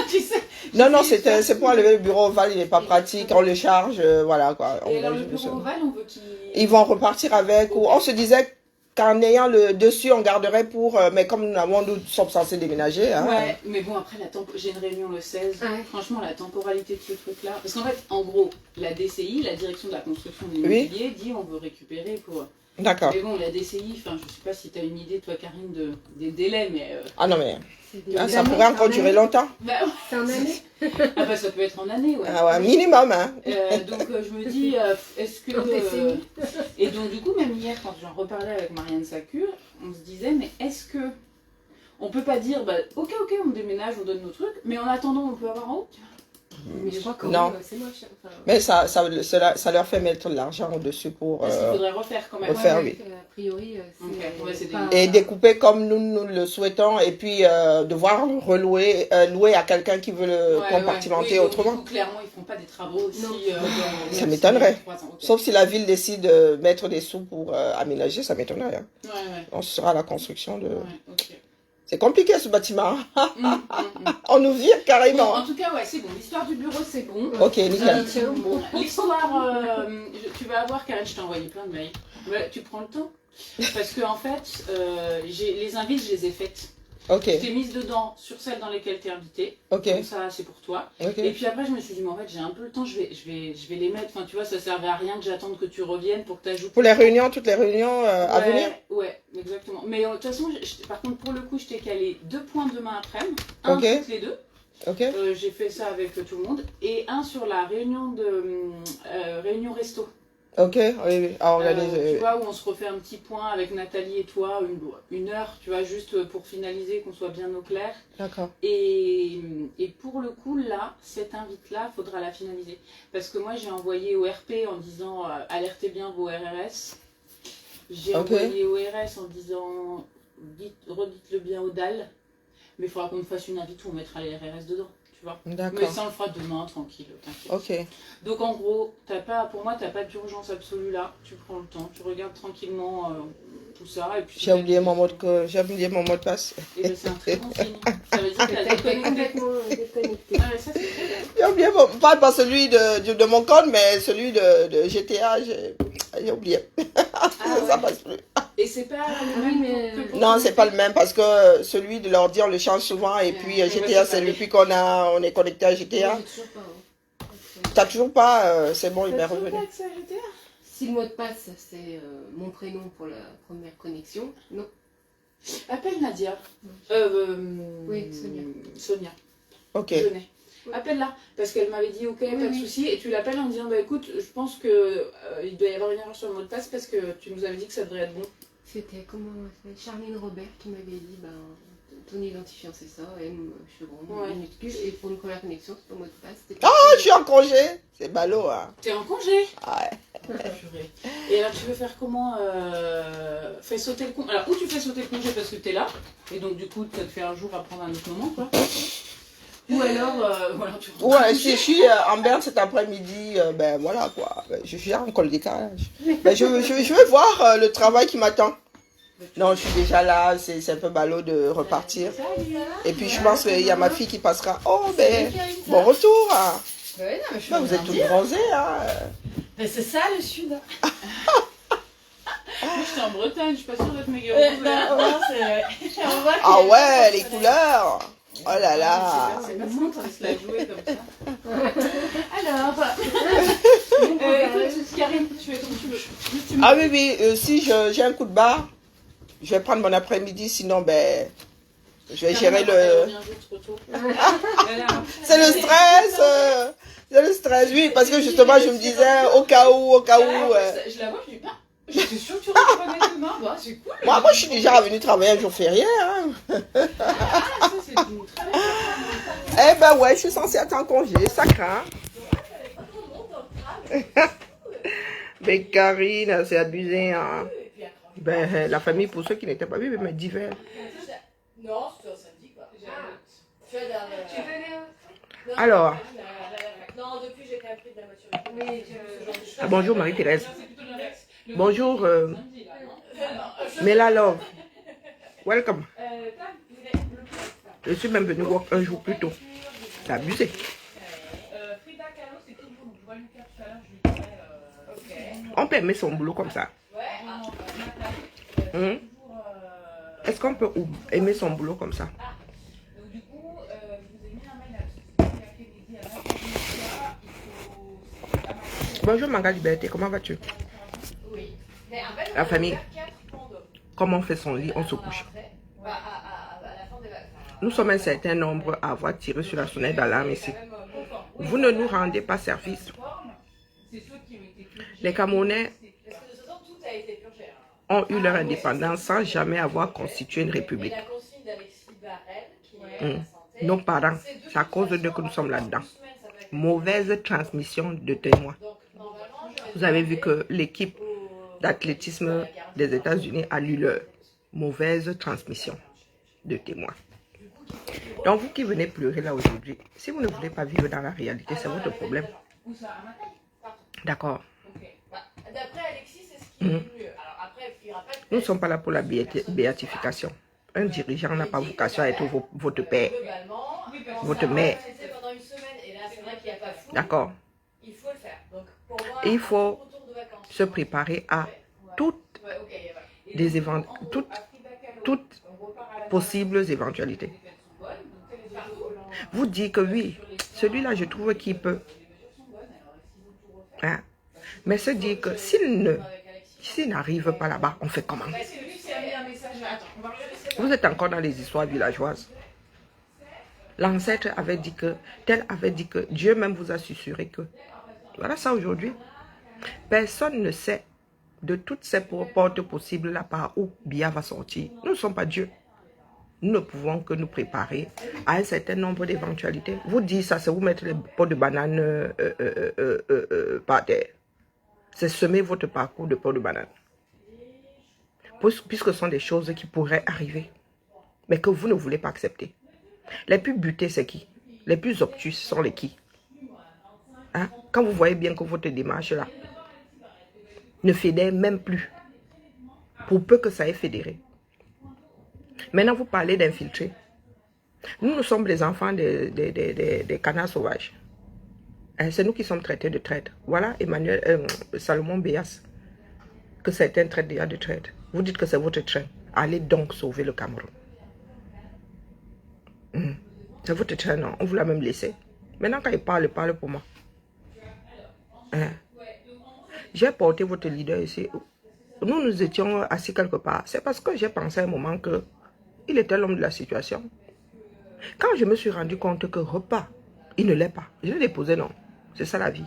[SPEAKER 3] Tu sais.
[SPEAKER 1] Non, non, c'est pour enlever le bureau ovale, il n'est pas pratique, on le charge, voilà quoi.
[SPEAKER 3] Et alors
[SPEAKER 1] On-
[SPEAKER 3] le bureau ovale, on veut qu'il...
[SPEAKER 1] Ils vont repartir avec, ou on se disait qu'en ayant le dessus, on garderait pour, mais comme nous sommes censés déménager, hein.
[SPEAKER 3] Ouais, mais bon après j'ai une réunion le 16,
[SPEAKER 2] Ouais.
[SPEAKER 3] franchement la temporalité de ce truc-là, parce qu'en fait, en gros, la DCI, la direction de la construction des
[SPEAKER 1] Oui.
[SPEAKER 3] immobiliers, dit on veut récupérer pour...
[SPEAKER 1] D'accord.
[SPEAKER 3] Mais bon, la DCI, enfin je sais pas si tu as une idée toi Karine des délais, mais...
[SPEAKER 1] Ah non, mais
[SPEAKER 2] C'est des
[SPEAKER 1] hein, ça
[SPEAKER 2] années,
[SPEAKER 1] pourrait
[SPEAKER 2] c'est
[SPEAKER 1] encore
[SPEAKER 2] en
[SPEAKER 1] durer
[SPEAKER 2] année.
[SPEAKER 1] longtemps.
[SPEAKER 3] Bah,
[SPEAKER 2] C'est en année.
[SPEAKER 3] ah bah ça peut être en année, ouais.
[SPEAKER 1] Ah ouais, minimum, hein.
[SPEAKER 3] Donc je me dis, est-ce que...
[SPEAKER 2] En décennie.
[SPEAKER 3] Et donc du coup, même hier, quand j'en reparlais avec Marianne Sacure, on se disait, mais est-ce que... On peut pas dire, bah ok, on déménage, on donne nos trucs, mais en attendant, on peut avoir en haut.
[SPEAKER 2] Mais je crois que
[SPEAKER 1] Non.
[SPEAKER 2] c'est moche. Enfin,
[SPEAKER 1] Mais ça leur fait mettre de l'argent au-dessus pour.
[SPEAKER 3] Parce qu'il faudrait refaire quand même.
[SPEAKER 1] refaire. oui.
[SPEAKER 2] A priori, c'est
[SPEAKER 3] Ok, ouais, c'est
[SPEAKER 2] pas-
[SPEAKER 1] Et découper comme nous le souhaitons, et puis devoir relouer, louer à quelqu'un qui veut le
[SPEAKER 3] Ouais,
[SPEAKER 1] compartimenter
[SPEAKER 3] ouais. Oui, donc,
[SPEAKER 1] autrement.
[SPEAKER 3] du coup, clairement, ils font pas des travaux aussi.
[SPEAKER 2] Non.
[SPEAKER 3] Dans
[SPEAKER 1] Ça m'étonnerait.
[SPEAKER 3] 3 ans, ok.
[SPEAKER 1] Sauf si la ville décide de mettre des sous pour aménager, ça m'étonnerait. Hein.
[SPEAKER 3] Ouais,
[SPEAKER 1] On sera à la construction de.
[SPEAKER 3] ouais, ok.
[SPEAKER 1] C'est compliqué ce bâtiment.
[SPEAKER 3] Hum.
[SPEAKER 1] On nous vire
[SPEAKER 3] Bon,
[SPEAKER 1] carrément.
[SPEAKER 3] en tout cas, ouais, c'est bon. L'histoire du bureau, c'est bon.
[SPEAKER 1] Ok, nickel.
[SPEAKER 2] Tiens.
[SPEAKER 3] Bon, l'histoire, tu vas avoir, Karen, je t'ai envoyé plein de mails. Ouais, tu prends le temps. Parce que en fait, les invites, je les ai faites.
[SPEAKER 1] Ok,
[SPEAKER 3] Je t'ai mise dedans sur celles dans lesquelles tu es invité.
[SPEAKER 1] ok,
[SPEAKER 3] Comme ça, c'est pour toi.
[SPEAKER 1] ok.
[SPEAKER 3] Et puis après, je me suis dit, mais en fait, j'ai un peu le temps, je vais les mettre. Enfin, tu vois, ça servait à rien que j'attende que tu reviennes pour que tu ajoutes.
[SPEAKER 1] Pour les réunions, toutes les réunions à venir.
[SPEAKER 3] Ouais, exactement. Mais de toute façon, par contre, pour le coup, je t'ai calé 2 points demain après-midi. Un
[SPEAKER 1] Ok.
[SPEAKER 3] toutes les deux.
[SPEAKER 1] Ok,
[SPEAKER 3] J'ai fait ça avec tout le monde. Et un sur la réunion réunion resto.
[SPEAKER 1] ok, oui, oui, à
[SPEAKER 3] Tu
[SPEAKER 1] organiser.
[SPEAKER 3] vois, où on se refait un petit point avec Nathalie et toi, une heure, tu vois, juste pour finaliser, qu'on soit bien au clair.
[SPEAKER 1] D'accord.
[SPEAKER 3] Et pour le coup, là, cette invite-là, faudra la finaliser. Parce que moi, j'ai envoyé au RP en disant alertez bien vos RRS. J'ai
[SPEAKER 1] Ok.
[SPEAKER 3] envoyé au RS en disant redites-le bien au DAL. Mais il faudra qu'on fasse une invite où on mettra les RRS dedans, tu vois. Mais
[SPEAKER 1] D'accord.
[SPEAKER 3] ça, on le fera demain, tranquille, t'inquiète.
[SPEAKER 1] Ok.
[SPEAKER 3] Donc en gros, pour moi, t'as pas d'urgence absolue là. Tu prends le temps, tu regardes tranquillement tout ça. Et puis
[SPEAKER 1] J'ai oublié mon mot de passe.
[SPEAKER 3] Et ben, c'est un très bon signe. Ça veut dire que t'as
[SPEAKER 2] T'as été
[SPEAKER 3] déconnecté.
[SPEAKER 2] complètement déconnecté.
[SPEAKER 3] Ah, ouais, ça, c'est très bien.
[SPEAKER 1] J'ai oublié pas celui de mon compte, mais celui de GTA, j'ai oublié. Ça passe plus.
[SPEAKER 3] Et c'est pas le
[SPEAKER 2] Oui,
[SPEAKER 3] même
[SPEAKER 2] mais-
[SPEAKER 3] que pour
[SPEAKER 1] Non,
[SPEAKER 3] tout
[SPEAKER 1] c'est
[SPEAKER 3] le
[SPEAKER 1] pas
[SPEAKER 3] monde.
[SPEAKER 1] le même parce que celui de l'ordi, on le change souvent et puis
[SPEAKER 3] Ouais,
[SPEAKER 1] GTA,
[SPEAKER 3] ouais,
[SPEAKER 1] c'est
[SPEAKER 3] c'est
[SPEAKER 1] depuis on est connecté à GTA.
[SPEAKER 2] Moi, j'ai toujours pas. Hein.
[SPEAKER 1] T'as toujours pas, c'est bon, il m'est
[SPEAKER 3] T'as toujours
[SPEAKER 1] revenu.
[SPEAKER 3] pas accès à GTA?
[SPEAKER 2] Si le mot de passe, c'est mon prénom pour la première connexion, non.
[SPEAKER 3] Appelle Nadia.
[SPEAKER 2] Oui, Sonia.
[SPEAKER 3] Sonia.
[SPEAKER 1] Ok,
[SPEAKER 3] Genet. Appelle-la, parce qu'elle m'avait dit ok, pas de
[SPEAKER 2] oui.
[SPEAKER 3] souci, et tu l'appelles en disant bah écoute, je pense que il doit y avoir une erreur sur le mot de passe parce que tu nous avais dit que ça devrait être bon.
[SPEAKER 2] C'était Charline Robert qui m'avait dit ton identifiant c'est ça, M Chevron,
[SPEAKER 3] Ouais.
[SPEAKER 2] minuscule, et pour une première connexion, c'est ton mot de passe.
[SPEAKER 1] je suis en congé. C'est ballot, hein.
[SPEAKER 3] T'es en congé.
[SPEAKER 1] Ouais.
[SPEAKER 3] Purée. Et alors tu veux faire comment fais sauter le congé. Alors ou tu fais sauter le congé parce que t'es là, et donc du coup ça te fait un jour à prendre un autre moment quoi. Ou alors, voilà, tu rentres.
[SPEAKER 1] Ouais, si je suis en Berne cet après-midi, ben voilà quoi. Ben, je suis en col décalage. Ben, je vais voir le travail qui m'attend. Non, je suis déjà là, c'est un peu ballot de repartir. Et puis je pense qu'il y a ma fille qui passera. Oh, ben, bon retour. Hein.
[SPEAKER 4] Ouais, non, mais je suis
[SPEAKER 1] Ben, vous êtes toutes bronzées. Hein.
[SPEAKER 4] Mais c'est ça le sud.
[SPEAKER 3] Mais j'étais en Bretagne, je suis pas sûre d'être méga heureuse.
[SPEAKER 4] Non, c'est... On voit
[SPEAKER 1] Ah
[SPEAKER 4] que-
[SPEAKER 1] ouais, les couleurs. Oh là là.
[SPEAKER 3] C'est pas simple de se la jouer comme ça.
[SPEAKER 4] Alors,
[SPEAKER 3] Écoute, Karine, tu fais comme tu veux. Juste, tu me-
[SPEAKER 1] Ah oui, oui, si j'ai un coup de barre, je vais prendre mon après-midi, sinon, ben, je vais gérer
[SPEAKER 3] Elle
[SPEAKER 1] le...
[SPEAKER 3] revient un jour trop tôt. Voilà.
[SPEAKER 1] C'est le stress, c'est le stress, oui, parce que justement, je me disais, au cas où,
[SPEAKER 3] Je la vois, je dis pas. J'étais sûre que tu revenais demain. Bah, c'est cool.
[SPEAKER 1] Moi, je suis déjà revenue travailler un jour férié, hein.
[SPEAKER 3] Ah, ça, c'est une très belle chose.
[SPEAKER 1] Eh ben ouais, je suis censée être en congé, ça craint. Mais Karine, c'est abusé, hein. Ben, la famille, pour ceux qui n'étaient pas vus, mais divers.
[SPEAKER 4] non, c'était un samedi, quoi. Tu vois,
[SPEAKER 2] Tu venais
[SPEAKER 4] non,
[SPEAKER 1] Alors.
[SPEAKER 4] Non, depuis, j'ai quand même pris de la maturité.
[SPEAKER 2] Oui,
[SPEAKER 4] Ce genre de choses.
[SPEAKER 1] Ah, bonjour Marie-Thérèse.
[SPEAKER 3] C'est plutôt l'inverse. Le
[SPEAKER 1] Bonjour,
[SPEAKER 3] samedi, là, non
[SPEAKER 1] Mela Love. Welcome.
[SPEAKER 3] Tam, vous voulez le
[SPEAKER 1] Je suis même venue work un jour plus tôt. C'est abusé.
[SPEAKER 3] Frida Kahlo, c'est tout bon. Donc, je vois Lucas tout à l'heure, je lui dirai.
[SPEAKER 1] On peut aimer son boulot comme ça. Hein? Est-ce qu'on peut aimer son boulot comme ça?
[SPEAKER 3] Donc, du coup, je vous ai mis un mail là-dessus. Il y a quelqu'un qui dit à la
[SPEAKER 1] Bonjour Manga Liberté, comment vas-tu?
[SPEAKER 4] Oui. Mais en fait,
[SPEAKER 1] La famille.
[SPEAKER 4] on a 4 condos.
[SPEAKER 1] Comme on fait son lit, on se couche.
[SPEAKER 4] Après, bah, à la fin des vacances.
[SPEAKER 1] Nous sommes un certain nombre à avoir tiré sur la sonnette d'alarme ici.
[SPEAKER 4] Même confort.
[SPEAKER 1] Vous ne nous rendez pas service.
[SPEAKER 3] C'est ceux qui ont été purgés.
[SPEAKER 1] Les Camerounais
[SPEAKER 4] Parce que de toute façon, tout a été purgé. Hein.
[SPEAKER 1] ont eu leur indépendance sans jamais avoir constitué une
[SPEAKER 4] Et
[SPEAKER 1] république.
[SPEAKER 4] la consigne d'Alexis Barrel, qui est la santé,
[SPEAKER 1] Nos parents,
[SPEAKER 4] c'est de
[SPEAKER 1] c'est à
[SPEAKER 4] toute
[SPEAKER 1] cause d'eux
[SPEAKER 4] façon,
[SPEAKER 1] que nous sommes là-dedans.
[SPEAKER 4] 2 semaines, ça va être-
[SPEAKER 1] Mauvaise transmission de témoins.
[SPEAKER 4] Donc, normalement, je vais
[SPEAKER 1] Vous avez vu
[SPEAKER 4] demander
[SPEAKER 1] que l'équipe
[SPEAKER 4] au-
[SPEAKER 1] d'athlétisme des États-Unis a lu leur mauvaise transmission de témoins. Donc vous qui venez pleurer là aujourd'hui, si vous ne voulez pas vivre dans la réalité, c'est votre problème.
[SPEAKER 3] Où ça, à Marseille?
[SPEAKER 1] D'accord.
[SPEAKER 3] Ok.
[SPEAKER 4] Bah, d'après Alexis, c'est ce qui est le mieux. Alors après, il n'y aura pas de
[SPEAKER 1] Nous ne sommes pas là pour la béatification. Un dirigeant n'a pas vocation à être votre père,
[SPEAKER 4] globalement.
[SPEAKER 3] Oui, parce que
[SPEAKER 1] votre
[SPEAKER 3] ça,
[SPEAKER 1] mère.
[SPEAKER 4] C'est pendant une semaine, et là, c'est vrai qu'il n'y a pas fou.
[SPEAKER 1] D'accord.
[SPEAKER 4] Il faut le faire. Donc, pour moi,
[SPEAKER 1] Et il faut
[SPEAKER 4] un retour de vacances.
[SPEAKER 1] se préparer à toutes
[SPEAKER 4] Ouais, ok, voilà.
[SPEAKER 1] les toutes possibles éventualités. Vous dites que oui, celui-là, je trouve qu'il peut. Hein? Mais se dire que s'il n'arrive pas là-bas, on fait comment?
[SPEAKER 3] Parce que lui, c'est un message. Attends, on va regarder cette.
[SPEAKER 1] Vous êtes encore dans les histoires villageoises. L'ancêtre avait dit que, tel avait dit que, Dieu même vous a susurré que. Voilà ça aujourd'hui. Personne ne sait de toutes ces portes possibles là par où Bia va sortir. Nous ne sommes pas Dieu. Nous ne pouvons que nous préparer à un certain nombre d'éventualités. Vous dites ça, c'est vous mettre les pots de banane par terre. C'est semer votre parcours de pots de banane. Puisque ce sont des choses qui pourraient arriver, mais que vous ne voulez pas accepter. Les plus butés, c'est qui? Les plus obtus sont les qui? Hein? Quand vous voyez bien que votre démarche là ne fédère même plus, pour peu que ça ait fédéré. Maintenant, vous parlez d'infiltrer. Nous sommes les enfants des canards sauvages. Hein, c'est nous qui sommes traités de traîtres. Voilà Salomon Béas, que certains traitent déjà de traîtres. Vous dites que c'est votre train. Allez donc sauver le Cameroun. C'est votre train, non? On vous l'a même laissé. Maintenant, quand il parle pour moi. Hein? J'ai porté votre leader ici. Nous étions assis quelque part. C'est parce que j'ai pensé à un moment que il était l'homme de la situation. Quand je me suis rendu compte que repas, il ne l'est pas. Je l'ai déposé, non. C'est ça la vie.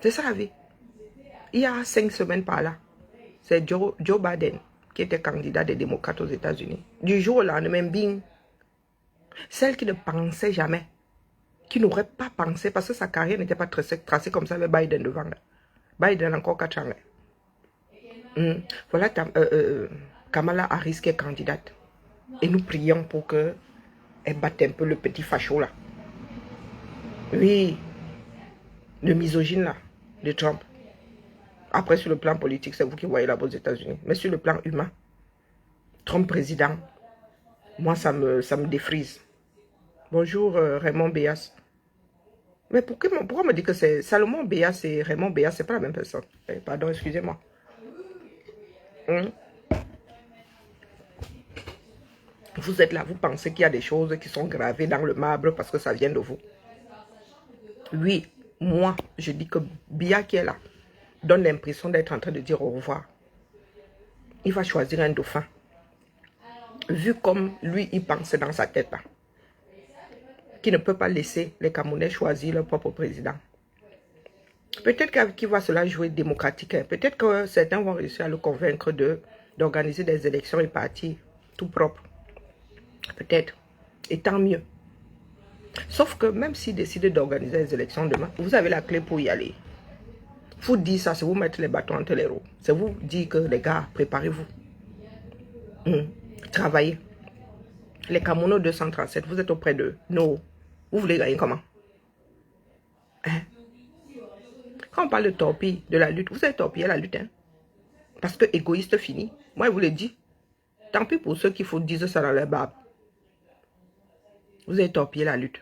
[SPEAKER 1] C'est ça la vie. Il y a 5 semaines par là, c'est Joe Biden qui était candidat des démocrates aux États-Unis. Du jour au lendemain, bing. Celle qui ne pensait jamais, qui n'aurait pas pensé, parce que sa carrière n'était pas tracée comme ça avec Biden devant. Biden a encore 4 ans. Voilà Kamala Harris qui est candidate. Et nous prions pour qu'elle batte un peu le petit facho là. Oui, le misogyne là, de Trump. Après, sur le plan politique, c'est vous qui voyez là-bas aux États-Unis. Mais sur le plan humain, Trump président, moi ça me défrise. Bonjour Raymond Béas. Mais pourquoi on me dit que c'est Salomon Béa, c'est Raymond Béa, c'est pas la même personne? Pardon, excusez-moi. Vous êtes là, vous pensez qu'il y a des choses qui sont gravées dans le marbre parce que ça vient de vous. Oui, moi, je dis que Béa qui est là donne l'impression d'être en train de dire au revoir. Il va choisir un dauphin. Vu comme lui, il pense dans sa tête là. Qui ne peut pas laisser les Camerounais choisir leur propre président. Peut-être qu'il va cela jouer démocratique. Peut-être que certains vont réussir à le convaincre d'organiser des élections et partis tout propres. Peut-être. Et tant mieux. Sauf que même s'il décide d'organiser les élections demain, vous avez la clé pour y aller. Vous dire ça, c'est vous mettre les bâtons entre les roues. C'est vous dire que les gars, préparez-vous. Travaillez. Les Camerounais 237, vous êtes auprès d'eux. Non. Vous voulez gagner comment? Hein? Quand on parle de torpille, de la lutte, vous avez torpillé la lutte. Hein? Parce que égoïste fini. Moi, je vous le dis. Tant pis pour ceux qui faut dire ça dans leur barbe. Vous avez torpillé la lutte.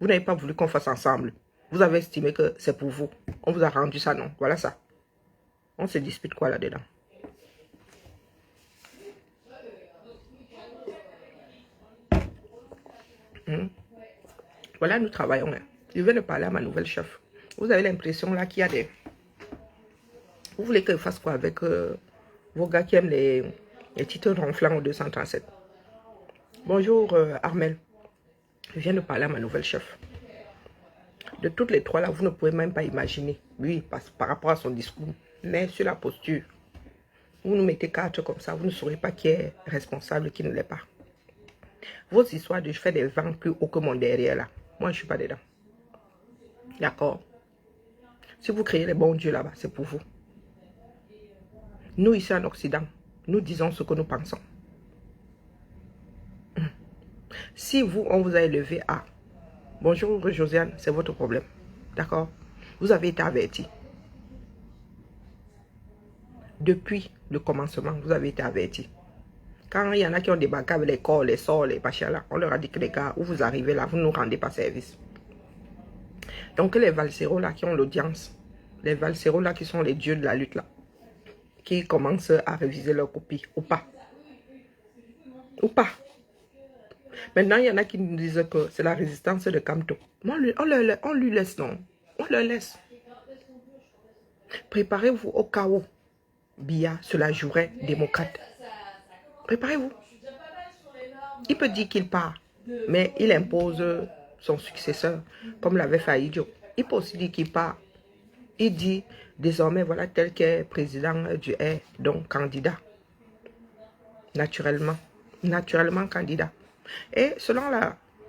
[SPEAKER 1] Vous n'avez pas voulu qu'on fasse ensemble. Vous avez estimé que c'est pour vous. On vous a rendu ça, non? Voilà ça. On se dispute quoi là-dedans? Voilà, nous travaillons. Hein. Je viens de parler à ma nouvelle chef. Vous avez l'impression là qu'il y a des... Vous voulez que je fasse quoi avec vos gars qui aiment les titres ronflants au 237? Bonjour Armel. Je viens de parler à ma nouvelle chef. De toutes les trois là, vous ne pouvez même pas imaginer. Oui, par rapport à son discours. Mais sur la posture. Vous nous mettez quatre comme ça, vous ne saurez pas qui est responsable et qui ne l'est pas. Vos histoires de je fais des vents plus haut que mon derrière là. Moi, je ne suis pas dedans. D'accord? Si vous créez les bons dieux là-bas, c'est pour vous. Nous, ici en Occident, nous disons ce que nous pensons. Si vous, on vous a élevé à... Bonjour Josiane, c'est votre problème. D'accord? Vous avez été averti. Depuis le commencement, vous avez été averti. Quand il y en a qui ont débarqué avec les corps, les sorts, les machins là, on leur a dit que les gars, où vous arrivez là, vous ne nous rendez pas service. Donc les valséros là qui ont l'audience, les valséros là qui sont les dieux de la lutte là, qui commencent à réviser leur copie, ou pas. Ou pas. Maintenant, il y en a qui nous disent que c'est la résistance de Kamto. On lui laisse, non? On leur laisse. Préparez-vous au chaos. Biya, cela jouerait démocrate. Préparez-vous. Il peut dire qu'il part, mais il impose son successeur, comme l'avait fait Aïdjo. Il peut aussi dire qu'il part. Il dit, désormais, voilà tel qu'est président du R, donc candidat. Naturellement. Naturellement candidat. Et selon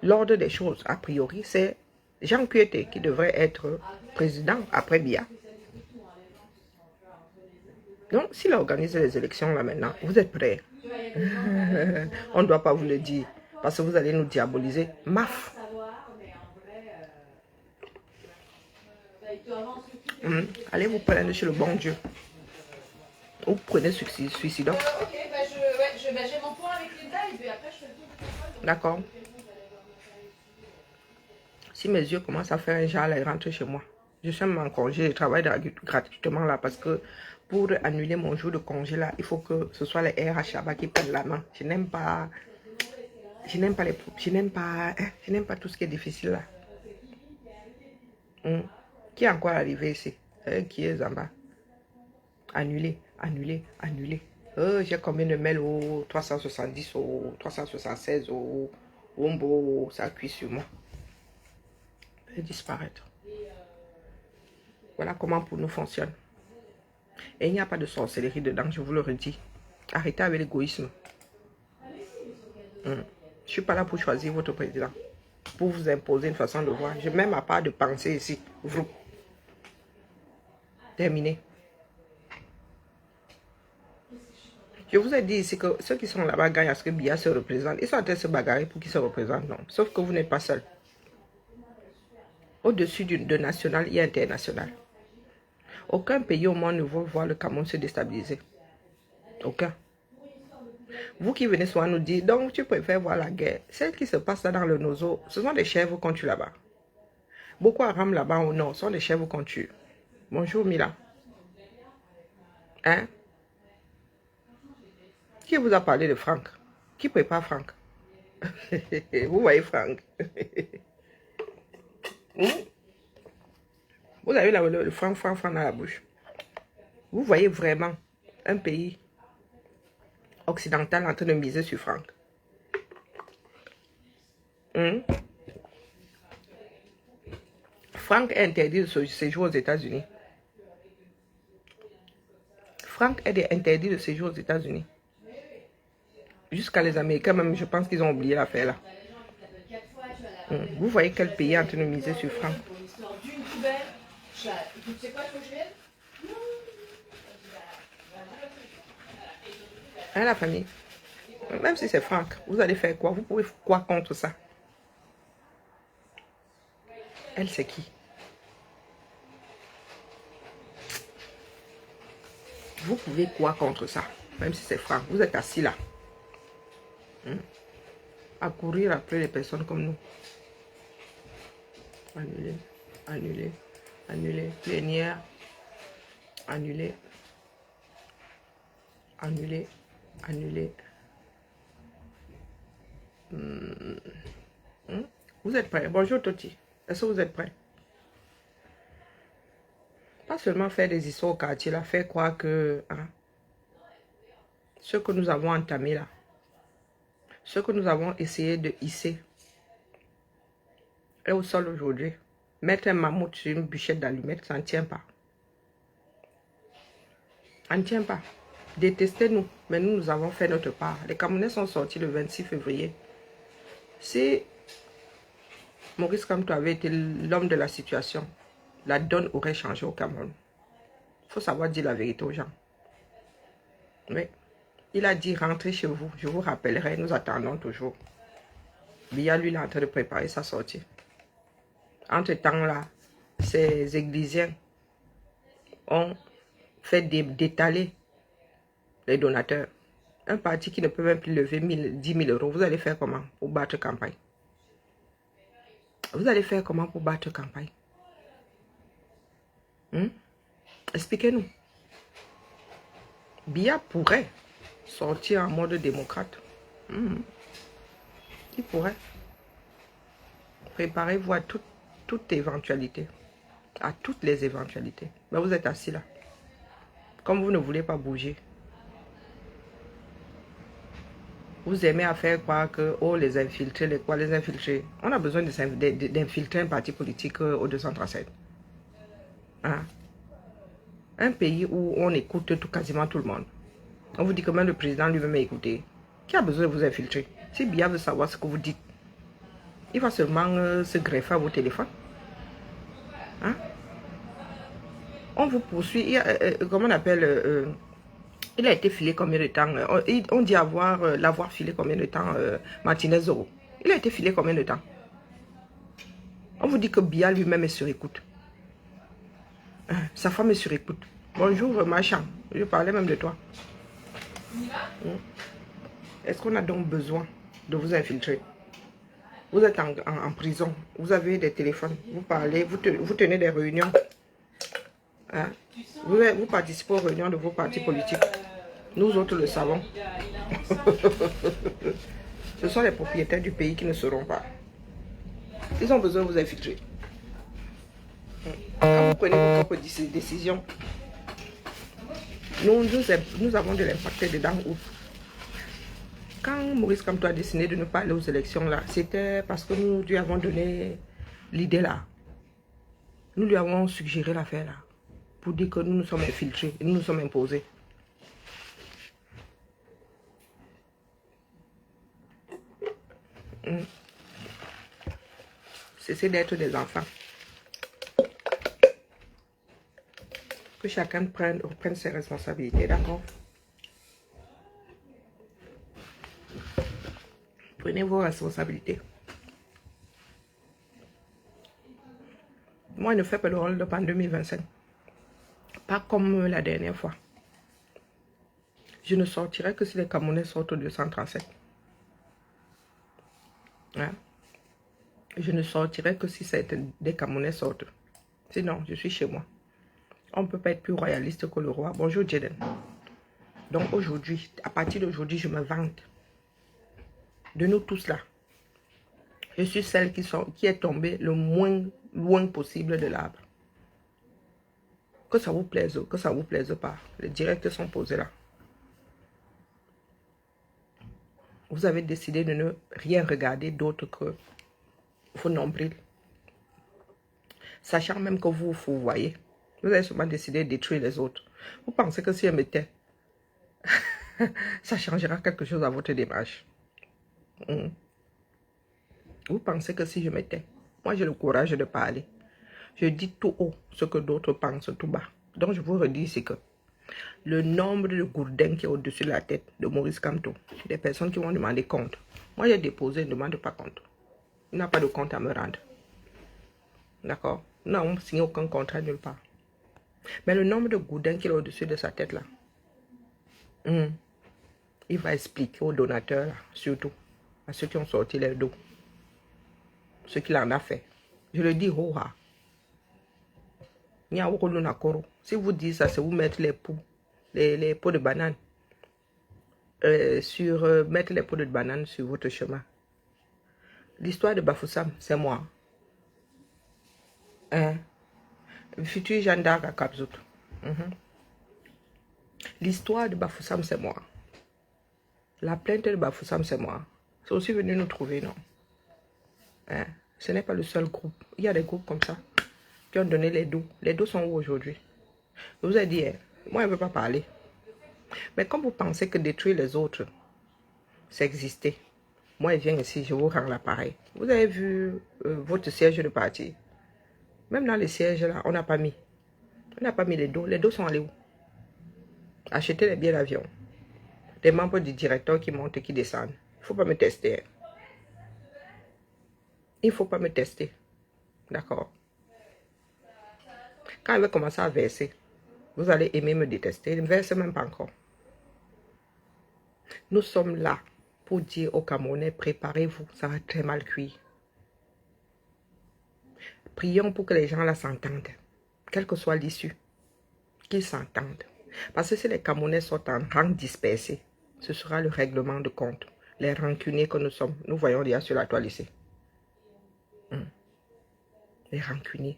[SPEAKER 1] l'ordre des choses, a priori, c'est Jean Kuete qui devrait être président après Biya. Donc, s'il organise les élections là maintenant, vous êtes prêts? On ne doit pas vous le dire, parce que vous allez nous diaboliser. Maf. Allez vous plaindre chez le bon Dieu. Ou prenez suicide.
[SPEAKER 4] Ok, j'ai mon point avec Linda et puis après je fais le tour.
[SPEAKER 1] D'accord. Si mes yeux commencent à faire un genre, là, ils rentrent chez moi. Je suis en congé, je travaille gratuitement là parce que pour annuler mon jour de congé là, il faut que ce soit les RH là-bas qui prennent la main. Je n'aime pas tout ce qui est difficile là. Qui est encore arrivé ici? Qui est en bas? Annuler. J'ai combien de mails au 370, au 376, au Wombo, ça cuit sur moi. Je vais disparaître. Voilà comment pour nous fonctionne. Et il n'y a pas de sorcellerie dedans, je vous le redis. Arrêtez avec l'égoïsme. Je ne suis pas là pour choisir votre président. Pour vous imposer une façon de voir. Je n'ai même pas de pensée ici. Vous. Terminé. Je vous ai dit ici que ceux qui sont là-bas gagnent à ce que Biya se représente. Ils sont en train de se bagarrer pour qu'ils se représentent. Non. Sauf que vous n'êtes pas seul. Au-dessus de national, il y a international. Aucun pays au monde ne veut voir le Cameroun se déstabiliser. Aucun. Vous qui venez souvent nous dire, donc tu préfères voir la guerre. Celle qui se passe là dans le Nozo, ce sont des chèvres qu'on tue là-bas. Boko Haram là-bas au nord sont des chèvres qu'on tue. Bonjour Mila. Hein? Qui vous a parlé de Franck? Qui prépare Franck? Vous voyez Franck? Vous avez le Franck dans la bouche. Vous voyez vraiment un pays occidental en train de miser sur Franck. Franck est interdit de séjour aux États-Unis. Franck est interdit de séjour aux États-Unis. Jusqu'à les Américains, même, je pense qu'ils ont oublié l'affaire là. Vous voyez quel pays est en train de miser sur Franck. Hein, la famille? Même si c'est Franck, vous allez faire quoi? Vous pouvez quoi contre ça? Elle, c'est qui? Vous pouvez quoi contre ça? Même si c'est Franck, vous êtes assis là. À courir après les personnes comme nous. Annuler, annuler, annuler, plénière, annuler, annuler, annuler. Vous êtes prêts? Bonjour Toti. Est-ce que vous êtes prêts? Pas seulement faire des histoires au quartier, là, faire croire que ce que nous avons entamé là, ce que nous avons essayé de hisser est au sol aujourd'hui. Mettre un mammouth sur une bûchette d'allumettes, ça ne tient pas. Ça ne tient pas. Détestez-nous, mais nous avons fait notre part. Les Camerounais sont sortis le 26 février. Si Maurice Kamto avait été l'homme de la situation, la donne aurait changé au Cameroun. Il faut savoir dire la vérité aux gens. Mais il a dit rentrez chez vous, je vous rappellerai, nous attendons toujours. Biya, lui, il est en train de préparer sa sortie. Entre-temps, là, ces églisiens ont fait d'étaler les donateurs. Un parti qui ne peut même plus lever 10 000 euros, vous allez faire comment pour battre campagne? Vous allez faire comment pour battre campagne? Expliquez-nous. Biya pourrait sortir en mode démocrate. Il pourrait. Préparez-vous à toute éventualité. À toutes les éventualités. Mais vous êtes assis là. Comme vous ne voulez pas bouger. Vous aimez à faire croire que, oh, les infiltrés, les quoi, les infiltrés. On a besoin d'infiltrer un parti politique au 237. Hein? Un pays où on écoute quasiment tout le monde. On vous dit que même le président lui-même est écouté. Qui a besoin de vous infiltrer? Si Biya veut savoir ce que vous dites, il va seulement se greffer à vos téléphones. Hein? On vous poursuit. Comment on appelle il a été filé combien de temps? On dit l'avoir filé combien de temps, Martinez Zoro? Il a été filé combien de temps? On vous dit que Biya lui-même est sur écoute. Sa femme est sur écoute. Bonjour, machin. Je parlais même de toi. Est-ce qu'on a donc besoin de vous infiltrer? Vous êtes en prison. Vous avez des téléphones. Vous parlez. Vous tenez des réunions. Hein? Vous participez aux réunions de vos partis politiques. Nous autres le savons. Ce sont les propriétaires du pays qui ne seront pas. Ils ont besoin de vous infiltrer. Quand vous prenez vos propres décisions, nous avons de l'impact dedans. Quand Maurice Kamto a décidé de ne pas aller aux élections là, c'était parce que nous lui avons donné l'idée là. Nous lui avons suggéré l'affaire là. Pour dire que nous nous sommes infiltrés, nous nous sommes imposés. Cessez d'être des enfants. Que chacun reprenne ses responsabilités, d'accord? Prenez vos responsabilités. Moi, je ne fais pas le rôle de en 2025. Pas comme la dernière fois. Je ne sortirai que si les Camerounais sortent au 237. Hein? Je ne sortirai que si des Camerounais sortent. Sinon, je suis chez moi. On ne peut pas être plus royaliste que le roi. Bonjour, Jaden. Donc aujourd'hui, à partir d'aujourd'hui, je me vante de nous tous là. Je suis celle qui est tombée le moins loin possible de l'arbre. Que ça vous plaise ou que ça vous plaise pas, les directs sont posés là. Vous avez décidé de ne rien regarder d'autre que vos nombrils. Sachant même que vous voyez. Vous avez sûrement décidé de détruire les autres. Vous pensez que si je me tais, ça changera quelque chose à votre démarche. Vous pensez que si je me tais, moi j'ai le courage de parler. Je dis tout haut ce que d'autres pensent tout bas. Donc je vous redis ici que le nombre de gourdins qui est au-dessus de la tête de Maurice Kamto, des personnes qui vont demander compte. Moi j'ai déposé une demande de pas compte. Il n'a pas de compte à me rendre. D'accord? Nous n'avons signé aucun contrat nulle part. Mais le nombre de gourdins qui est au-dessus de sa tête là, il va expliquer aux donateurs là, surtout à ceux qui ont sorti les dos, ce qu'il en a fait. Je le dis haut. Si vous dites ça, c'est vous mettre les pots de banane mettre les pots de banane sur votre chemin. L'histoire de Bafoussam, c'est moi. Le futur Jeanne d'Arc à Kapzout. L'histoire de Bafoussam, c'est moi. La plainte de Bafoussam, c'est moi. C'est aussi venu nous trouver, non? Ce n'est pas le seul groupe. Il y a des groupes comme ça qui ont donné les dos. Les dos sont où aujourd'hui? Je vous ai dit, moi, je ne veux pas parler. Mais quand vous pensez que détruire les autres, c'est exister, moi, je viens ici, je vous rends l'appareil. Vous avez vu votre siège de parti? Même dans les sièges, là, on n'a pas mis. On n'a pas mis les dos. Les dos sont allés où? Acheter les billets d'avion. Des membres du directeur qui montent et qui descendent. Il ne faut pas me tester. Il ne faut pas me tester. D'accord? Quand elle va commencer à verser, vous allez aimer me détester. Elle ne verse même pas encore. Nous sommes là pour dire aux Camerounais, préparez-vous, ça va très mal cuire. Prions pour que les gens là s'entendent, quelle que soit l'issue, qu'ils s'entendent. Parce que si les Camerounais sont en rang dispersé, ce sera le règlement de compte. Les rancuniers que nous sommes, nous voyons déjà sur la toile ici. Les rancuniers.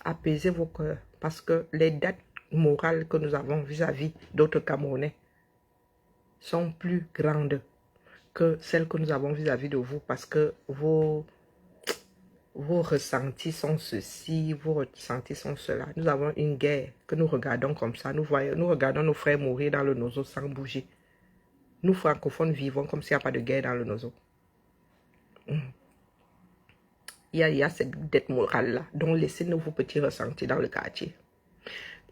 [SPEAKER 1] Apaisez vos cœurs, parce que les dates morales que nous avons vis-à-vis d'autres Camerounais sont plus grandes que celles que nous avons vis-à-vis de vous, parce que vos ressentis sont ceci, vos ressentis sont cela. Nous avons une guerre que nous regardons comme ça. Nous regardons nos frères mourir dans le Nozo sans bouger. Nous, francophones, vivons comme s'il n'y a pas de guerre dans le Nozo. Il y a cette dette morale-là. Donc, laissez-nous vos petits ressentis dans le quartier.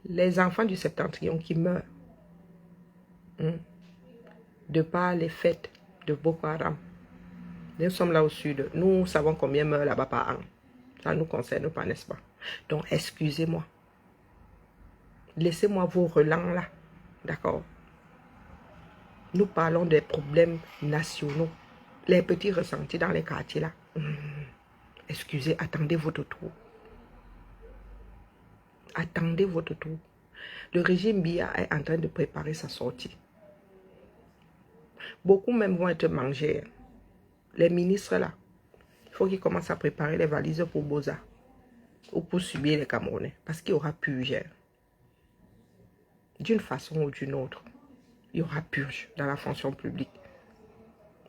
[SPEAKER 1] Les enfants du septentrion qui meurent de par les fêtes de Boko Haram. Nous sommes là au sud. Nous savons combien meurent là-bas par an. Ça ne nous concerne pas, n'est-ce pas? Donc, excusez-moi. Laissez-moi vos relents là. D'accord? Nous parlons des problèmes nationaux. Les petits ressentis dans les quartiers là. Excusez, attendez votre tour. Attendez votre tour. Le régime Biya est en train de préparer sa sortie. Beaucoup même vont être mangés. Les ministres là, il faut qu'ils commencent à préparer les valises pour Boza ou pour subir les Camerounais. Parce qu'il y aura purge. D'une façon ou d'une autre, il y aura purge dans la fonction publique.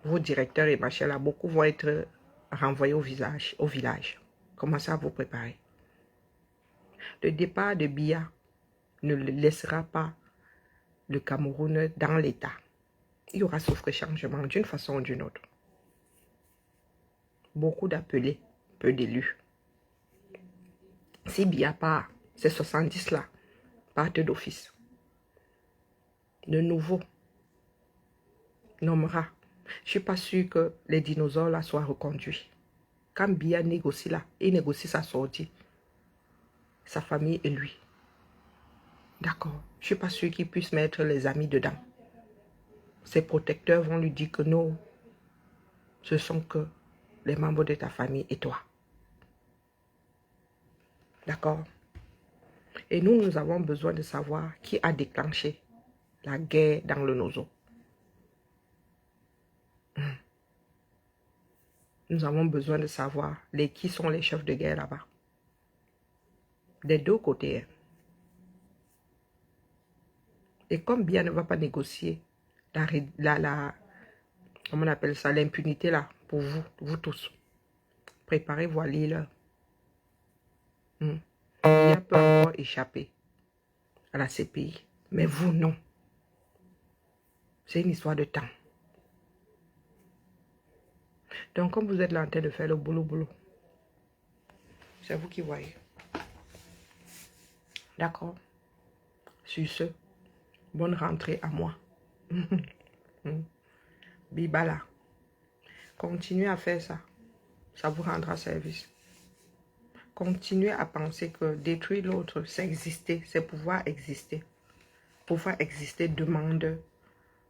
[SPEAKER 1] Vos directeurs et machin là, beaucoup vont être renvoyés au village. Commencez à vous préparer. Le départ de Biya ne laissera pas le Cameroun dans l'état. Il y aura sauf changement d'une façon ou d'une autre. Beaucoup d'appelés, peu d'élus. Si Biya part, ces 70 là partent d'office. De nouveau nommera. Je ne suis pas sûr que les dinosaures là soient reconduits. Quand Biya négocie là, il négocie sa sortie. Sa famille et lui. D'accord. Je ne suis pas sûr qu'il puisse mettre les amis dedans. ses protecteurs vont lui dire que non, ce sont que les membres de ta famille et toi. D'accord? Et nous avons besoin de savoir qui a déclenché la guerre dans le Nozo. Nous avons besoin de savoir qui sont les chefs de guerre là-bas. Des deux côtés. Hein. Et comme bien ne va pas négocier comment on appelle ça, l'impunité là, pour vous tous, préparez-vous à lire. Il peut encore échapper à la CPI. Mais vous, non. C'est une histoire de temps. Donc, comme vous êtes là en train de faire le boulot, c'est vous qui voyez. D'accord? Sur ce, bonne rentrée à moi. Bibala. Continuez à faire ça. Ça vous rendra service. Continuez à penser que détruire l'autre, c'est exister, c'est pouvoir exister. Pouvoir exister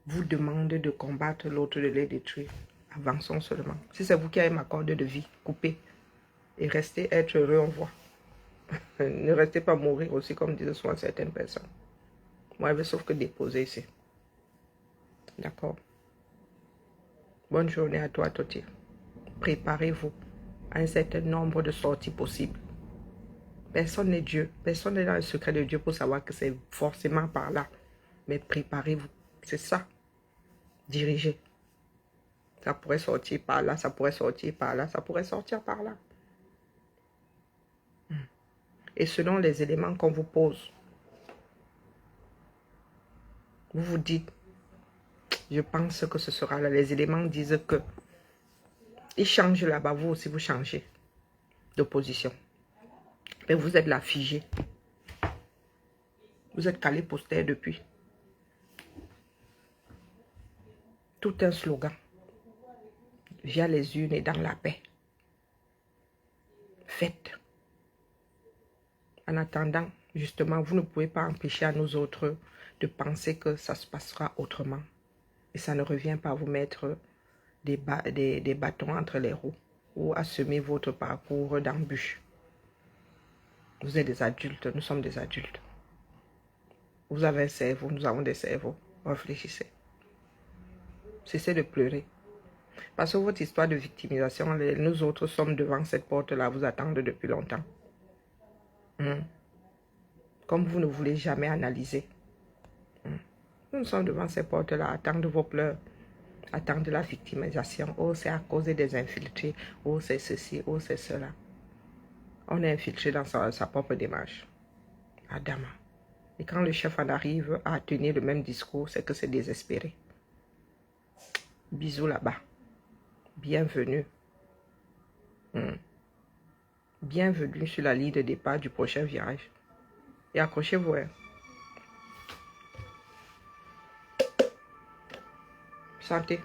[SPEAKER 1] vous demande de combattre l'autre, de les détruire. Avançons seulement. Si c'est vous qui avez ma corde de vie, coupez. Et restez être heureux, on voit. Ne restez pas mourir aussi, comme disent souvent certaines personnes. Moi, je veux sauf que déposer ici. D'accord? Bonne journée à toi, Toti. Préparez-vous à un certain nombre de sorties possibles. Personne n'est Dieu. Personne n'est dans le secret de Dieu pour savoir que c'est forcément par là. Mais préparez-vous. C'est ça. Dirigez. Ça pourrait sortir par là, ça pourrait sortir par là, ça pourrait sortir par là. Et selon les éléments qu'on vous pose, vous vous dites, je pense que ce sera là. Les éléments disent que ils changent là-bas, vous aussi vous changez de position. Mais vous êtes là figé. Vous êtes calé poster depuis. Tout un slogan. Via les urnes et dans la paix. Faites. En attendant, justement, vous ne pouvez pas empêcher à nous autres de penser que ça se passera autrement. Et ça ne revient pas à vous mettre des bâtons entre les roues ou à semer votre parcours d'embûches. Vous êtes des adultes, nous sommes des adultes. Vous avez un cerveau, nous avons des cerveaux. Réfléchissez. Cessez de pleurer. Parce que votre histoire de victimisation, nous autres sommes devant cette porte-là, vous attendre depuis longtemps. Comme vous ne voulez jamais analyser. Nous sommes devant ces portes-là, attendre vos pleurs, attendre la victimisation. Oh, c'est à cause des infiltrés. Oh, c'est ceci, oh, c'est cela. On est infiltré dans sa propre démarche. Adama. Et quand le chef en arrive à tenir le même discours, c'est que c'est désespéré. Bisous là-bas. Bienvenue. Bienvenue sur la ligne de départ du prochain virage. Et accrochez-vous. Hein. Santé.